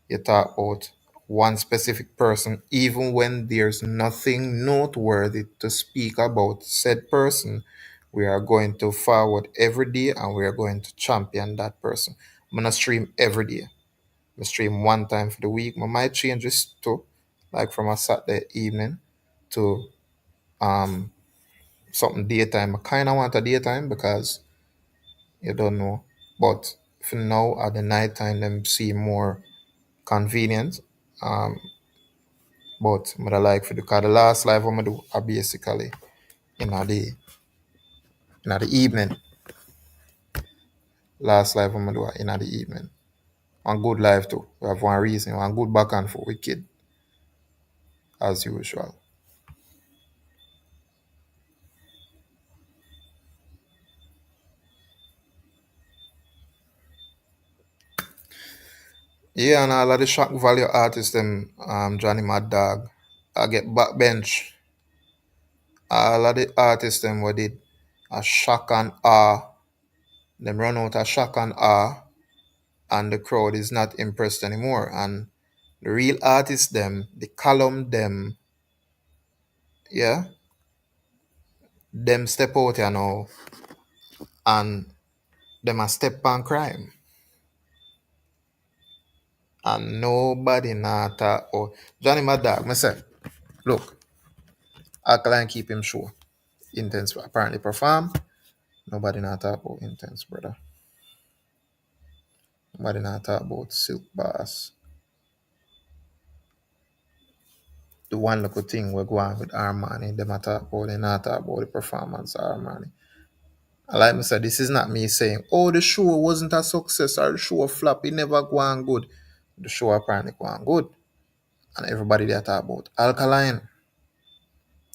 you talk about one specific person, even when there's nothing noteworthy to speak about said person. We are going to forward every day and we are going to champion that person. I'm gonna stream every day. I stream one time for the week. I might change this to like from a Saturday evening to um something daytime. I kinda want a daytime because you don't know. But for now at the night time them seem more convenient. Um but I like for the last live I'm gonna do are basically in the evening. Last live I'm gonna do are in the evening. One good live too. We have one reason, one good back and forth with kid as usual. Yeah, and all of the shock value artists them Johnny Mad Dog. I get backbench. All of the artists them what did a shock and awe. Them run out a shock and awe, and the crowd is not impressed anymore. And the real artists them, the column them, yeah, them step out here now and them a step on crime. And nobody not talk. Oh, Johnny Mad Dog, me say, look, Alkaline keep him show. Intense apparently perform. Nobody not talk about intense, brother. Nobody not talk about Silk Bass. The one little thing we go on with Armani, them a talk about, they not talk about the performance of Armani. And like I said, this is not me saying, oh, the show wasn't a success or the show flop, it never go on good. The show apparently go on good. And everybody there talk about Alkaline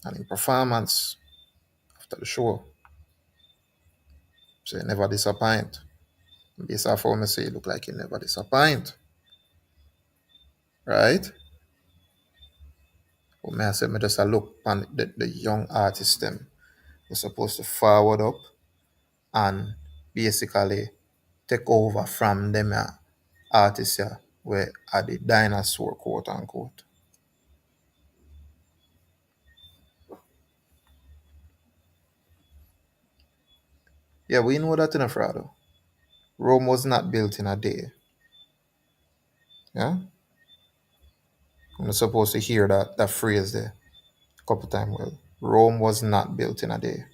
and in performance after the show. So it never disappoint. Based off how I say, it look like it never disappoint. Right? But me I say, me just a look on the young artists them. We're supposed to forward up and basically take over from them artists where are the dinosaur, quote unquote. Yeah, we know that in a Frado. Rome was not built in a day. Yeah? I'm not supposed to hear that phrase there a couple times. Well, Rome was not built in a day.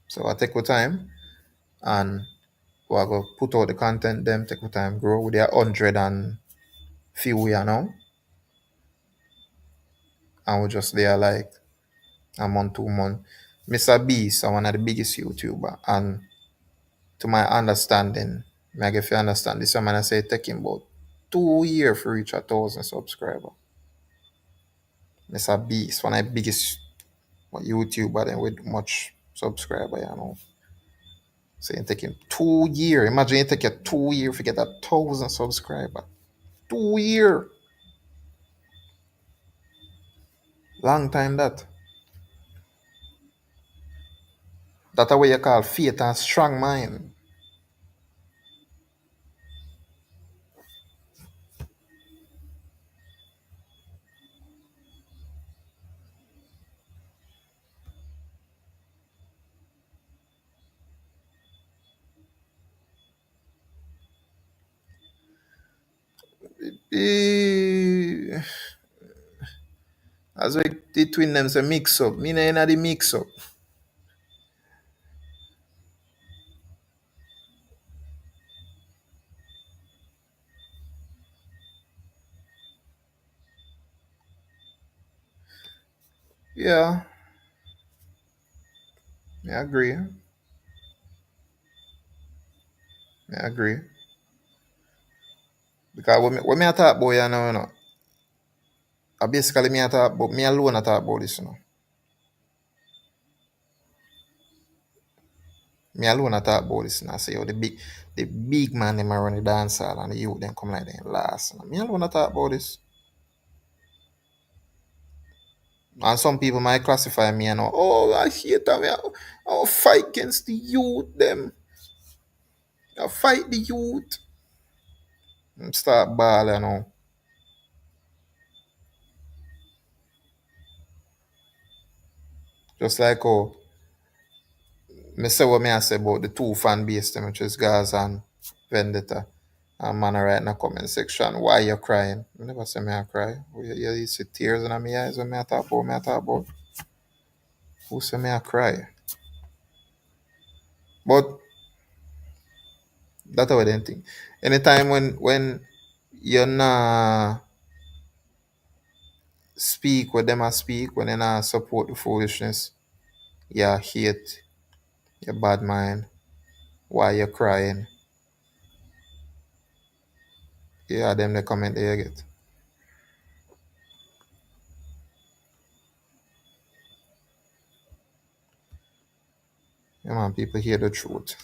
So I take our time and we go put out the content them, take our time, grow with their 100 and few we are now. And we just there like a month, 2 months. Mr. Beast is one of the biggest YouTuber, and to my understanding, I if you understand this, man I say it take him about 2 years for reach 1,000 subscribers. Mr. Beast, one of the biggest YouTuber then with much subscriber, you know. So it take him 2 years. Imagine it take you 2 years to get 1,000 subscribers. 2 years. Long time that. That's what you call faith and strong mind. Eh, as like the twin them say mix up. Me na the mix up. Yeah, I agree. I agree. Because when me a talk about you know, basically me a talk about me alone a talk about this, you know. Me alone a talk about this, and I say, yo, the big man them a run the dance hall and the youth them come like them last. You know. Me alone a talk about this. And some people might classify me and oh, I hate them. I'll fight against the youth them. I fight the youth. Start balling, you know. Just like oh, me say what me I say about the two fan base them, which is Gaza and Vendetta. And man, I write in the comment section, why you crying? I never say me I cry. You see tears in my eyes when me I talk about, me I talk about. Who say me I cry? But that's what I think. Anytime when you're not speak what them I speak, when they not support the foolishness, you hate, your bad mind, why you crying, yeah, them the comment they get. Yeah man, people hear the truth.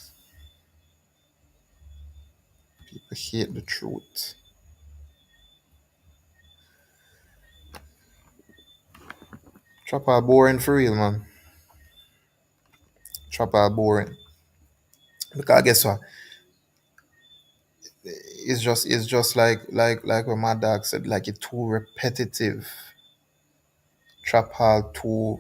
People hate the truth. Trap all boring for real, man. Trap all boring. Because guess what? It's just like what my dog said, like it's too repetitive. Trap all too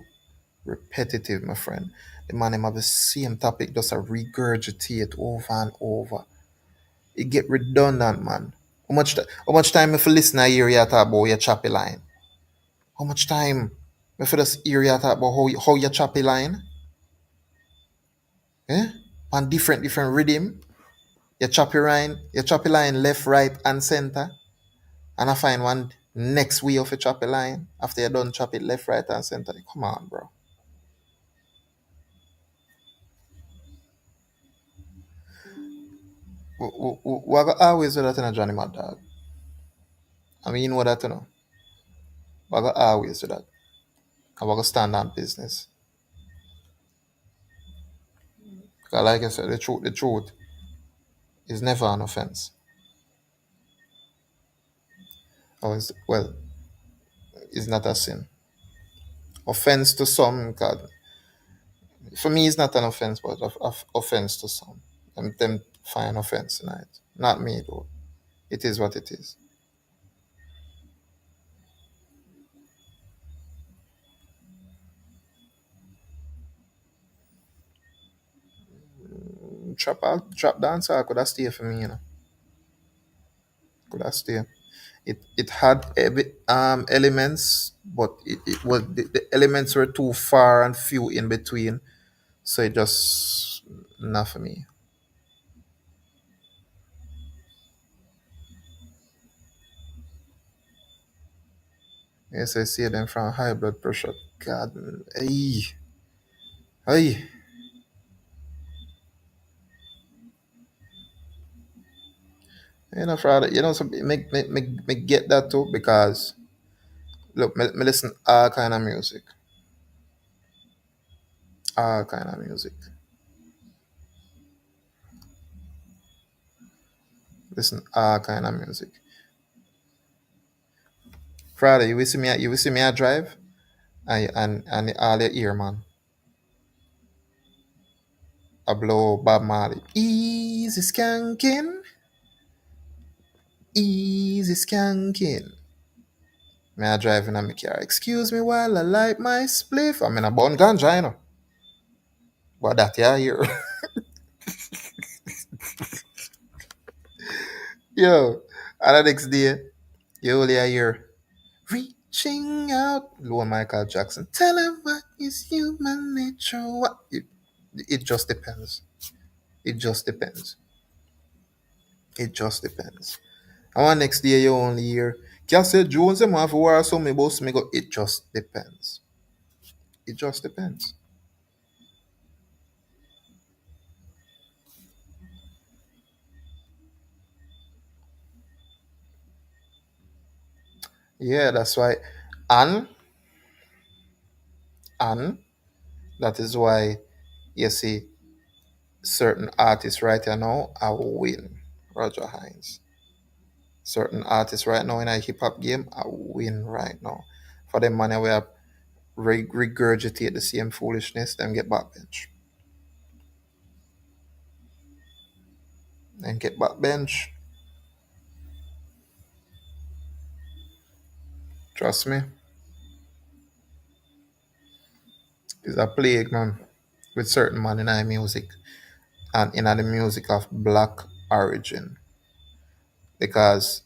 repetitive, my friend. The man him have the same topic, just a regurgitate over and over. It get redundant, man. How much time if you listen to hear you talk about your choppy line? How much time if you just hear you talk about how your choppy line? Eh? On different rhythm. Your choppy line left, right, and center. And I find one next way of a choppy line after you done chop it left, right, and center. Come on, bro. We got always do that in a Johnny Mad Dog. I mean, you know that, you know. We got always do that. And we got stand on business. Because like I said, the truth is never an offense. Well, it's not a sin. Offense to some, God. For me, it's not an offense, but offense to some. Them find offense in it. Not me, though. It is what it is. Trap dancer could have stay for me, you know. Could have stay. It had elements, but it was the elements were too far and few in between, so it just not for me. Yes, I see them from high blood pressure. God, hey, hey, you know, Friday, you know, so make get that too because look, me listen all kind of music, all kind of music. Listen all kind of music. Friday, you will see me I drive, and all your ear man, I blow Bob Marley, easy skanking, easy skanking. Me I driving in my car. Excuse me while I light my spliff. I'm in a bun ganja, you know. But that yeah here. Yo. And the next day. You only hear reaching out, Lord Michael Jackson. Tell him what is human nature. What it just depends. It just depends. It just depends. And one next day you only hear Cassie Jones them have war so me boss me go. It just depends. It just depends. Yeah, that's why. And and that is why you see certain artists right here now are win. Roger Hines. Certain artists right now in a hip hop game are win right now. For them man we have regurgitate the same foolishness, them get backbench. Then get backbench. Trust me. It's a plague man with certain man in our music and in the music of black origin. Because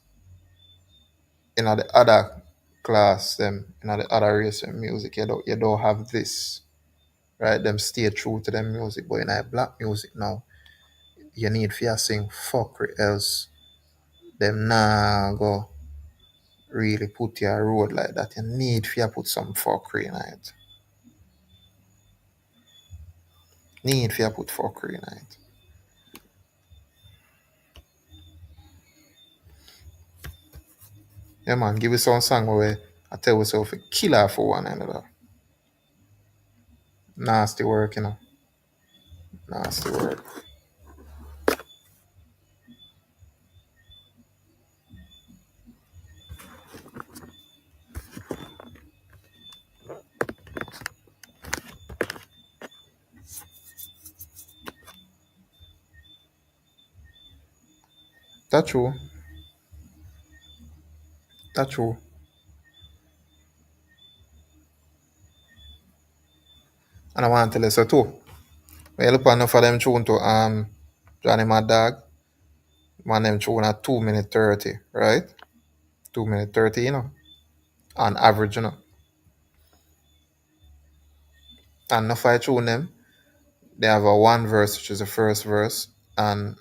in the other class, them in the other race of music, you don't have this. Right? Them stay true to them music. But in our black music now, you need to sing fuckery else them nah go really put your road like that. You need to put some fuckery in it. Need to put fuckery in it. Yeah man, give us some song where I tell yourself a killer for one another. Nasty work, you know. Nasty work. That's true. That's true. And I want to tell you so too. When you look at enough of them tune to Johnny Mad Dog, man them tune at 2 minute 30, right? 2 minute 30, On average, And enough I tune them, they have a one verse, which is the first verse, and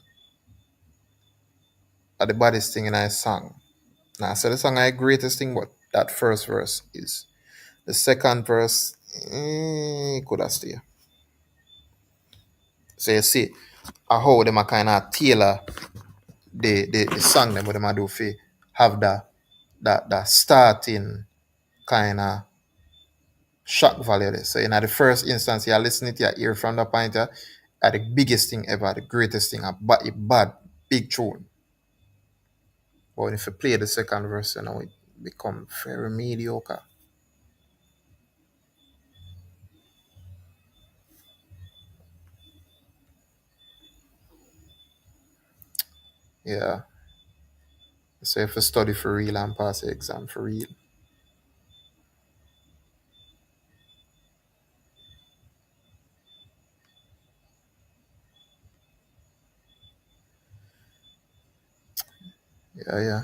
the baddest thing in a song. Now, so the song I greatest thing, but that first verse is the second verse. Could I stay? So you see, how them a kind of tailor the song them what them a do for have that starting kind of shock value there. So in the first instance, you're listening to your ear from the pointer at the biggest thing ever, the greatest thing, a bad, big tune. But if you play the second verse, it become very mediocre. Yeah. So if you study for real and pass the exam for real. Yeah, yeah.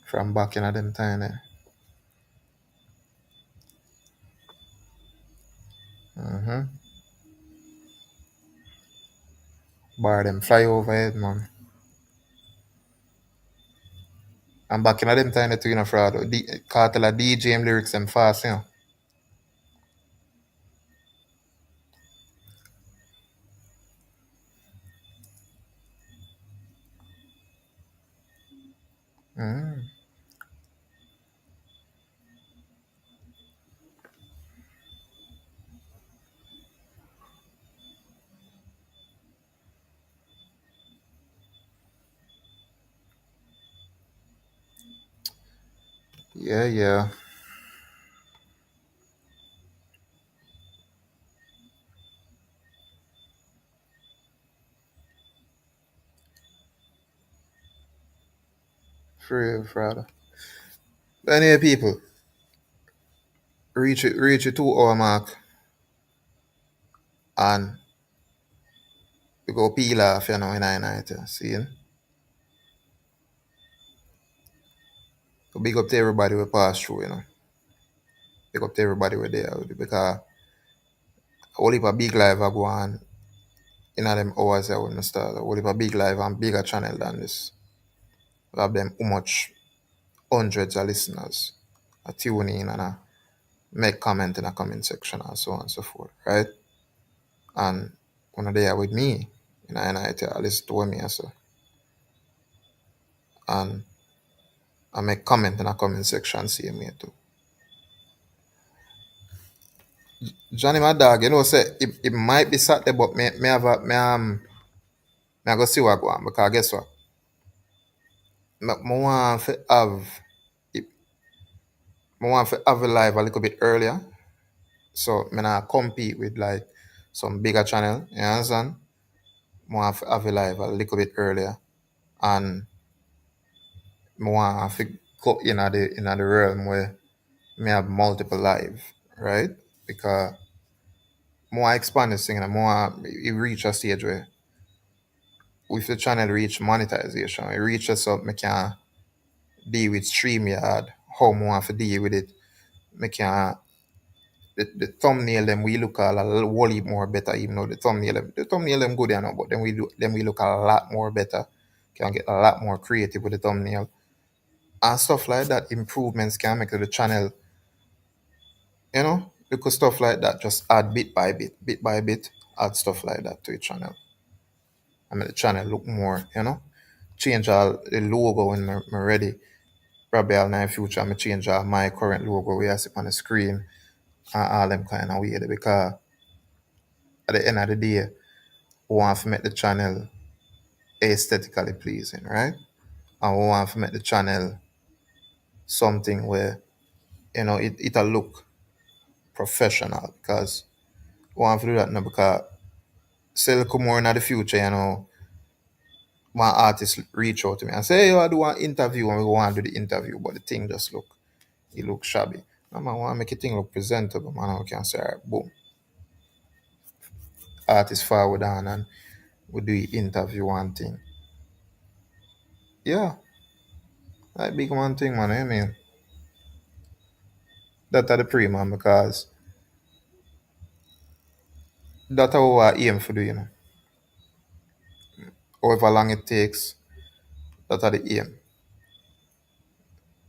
From back in them time, eh? Mm-hmm. Bar them fly overhead, man. And back in them time, too, fraud. Cartel a DJ lyrics them fast, Mm. Yeah, yeah. For real, fraud. But anyway, people, reach it 2 hour mark and we go peel off, in the night, see? big up to everybody we pass through, you know. Big up to everybody we there because a whole heap of big live I go on in them hours I wouldn't start. A whole heap of big live and bigger channel than this. We have them how much hundreds of listeners are tuning in and make comment in the comment section and so on and so forth, right? And when they're there with me, you know, and I tell listen to me so and I make comment in the comment section see me too. Johnny my dog, you know, say it might be Saturday, but me have a me I go see what go on because guess what? Me want to have it, me want to have a live a little bit earlier. So me not compete with like some bigger channel, you understand? Me want to have a live a little bit earlier and me want to go in the realm where me have multiple live, right? Because more expand this thing and more it reach a stage where if the channel reach monetization, it reaches up me can deal with StreamYard, how more have to deal with it. Me can the thumbnail them we look a whole heap more better even though the thumbnail them good enough, but then we look a lot more better. Can get a lot more creative with the thumbnail. And stuff like that, improvements can make to the channel, you know, because stuff like that just add bit by bit, add stuff like that to the channel. I make the channel look more, you know. Change all the logo when I'm ready. Probably all in the future, I'm change all my current logo we have on the screen and all them kind of weird because at the end of the day, we want to make the channel aesthetically pleasing, right? And we want to make the channel something where, you know, it'll look professional because we want to do that now because still come more in the future, you know, one artist reach out to me and say, hey, I do an interview and we go and do the interview, but the thing just it look shabby. No man, want to make it thing look presentable, man. I can say, all right, boom, artist forward on and we do the interview one thing. Yeah, that big one thing, man. I mean, that are the pre man because that's how I aim for do, you know. However long it takes, that are the aim.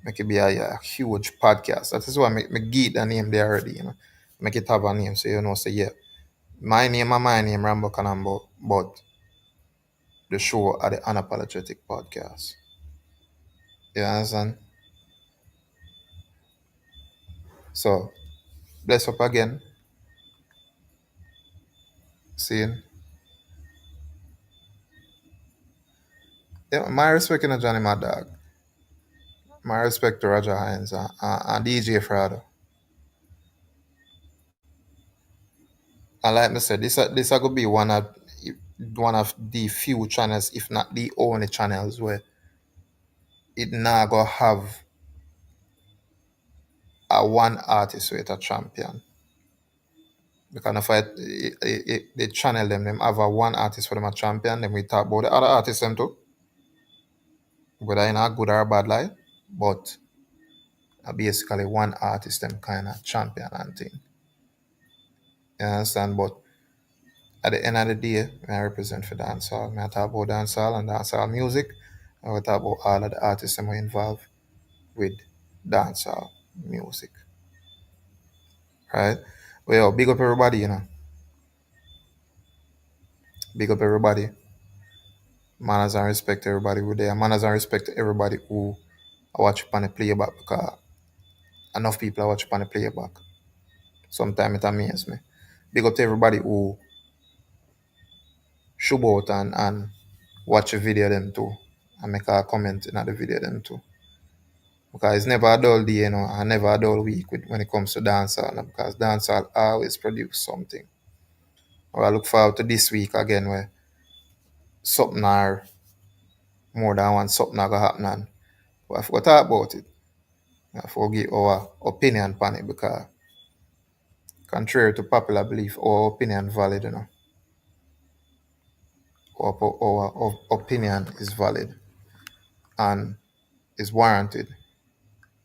Make it be a huge podcast. That is why I make me get the name there already, you know. Make it have a name so you know say yeah. My name and my name Rambo Kanambo, but the show are the unapologetic podcast. You understand? So bless up again. Seeing. Yeah, my respect to Johnny my dog. My respect to Roger Hines and DJ Frado. And like I said, this are gonna be one of the few channels, if not the only channels where it now gonna have a one artist with a champion. Because if they channel them have a one artist for them a champion, then we talk about the other artists them too. Whether in a good or a bad light. But basically one artist them kind of champion and thing. You understand? But at the end of the day, I represent for dancehall. I talk about dancehall and dancehall music. I will talk about all of the artists that are involved with dancehall music. Right? Well, big up everybody, you know. Big up everybody. Manners and respect to everybody who there. Manners and respect to everybody who watch upon the playback because enough people are watch upon the playback. Sometimes it amazes me. Big up to everybody who shub out and watch a video them too. And make a comment in the video them too. Because it's never a dull day, you know, and never a dull week when it comes to dancehall. Because dancehall always produce something. Well, I look forward to this week again where something or more than one something are gonna happen and we have to talk about it. We have to give our opinion on it because contrary to popular belief, our opinion valid, you know. Our opinion is valid and is warranted.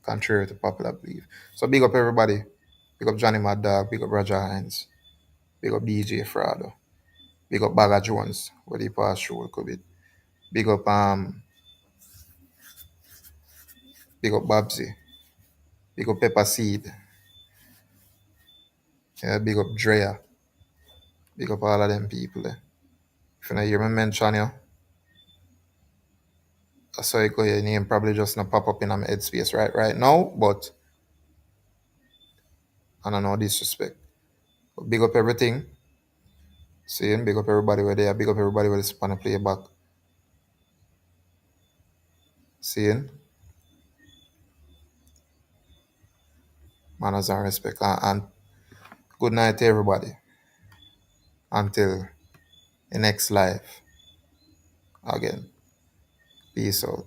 contrary to popular belief. So big up everybody. Big up Johnny Mad Dog, big up Roger Hines, big up DJ Frado, big up Bagger Jones, where he passed through with COVID. Big up big up Babsy, big up Pepper Seed, yeah, big up Drea, big up all of them people there. If you not hear me mention you, I saw you go your name probably just not pop up in my headspace right now, but I don't know disrespect. But big up everything. Seeing, big up everybody where there, big up everybody where they span play back. Seeing, manners and respect. And good night to everybody. Until the next live again. Peace out.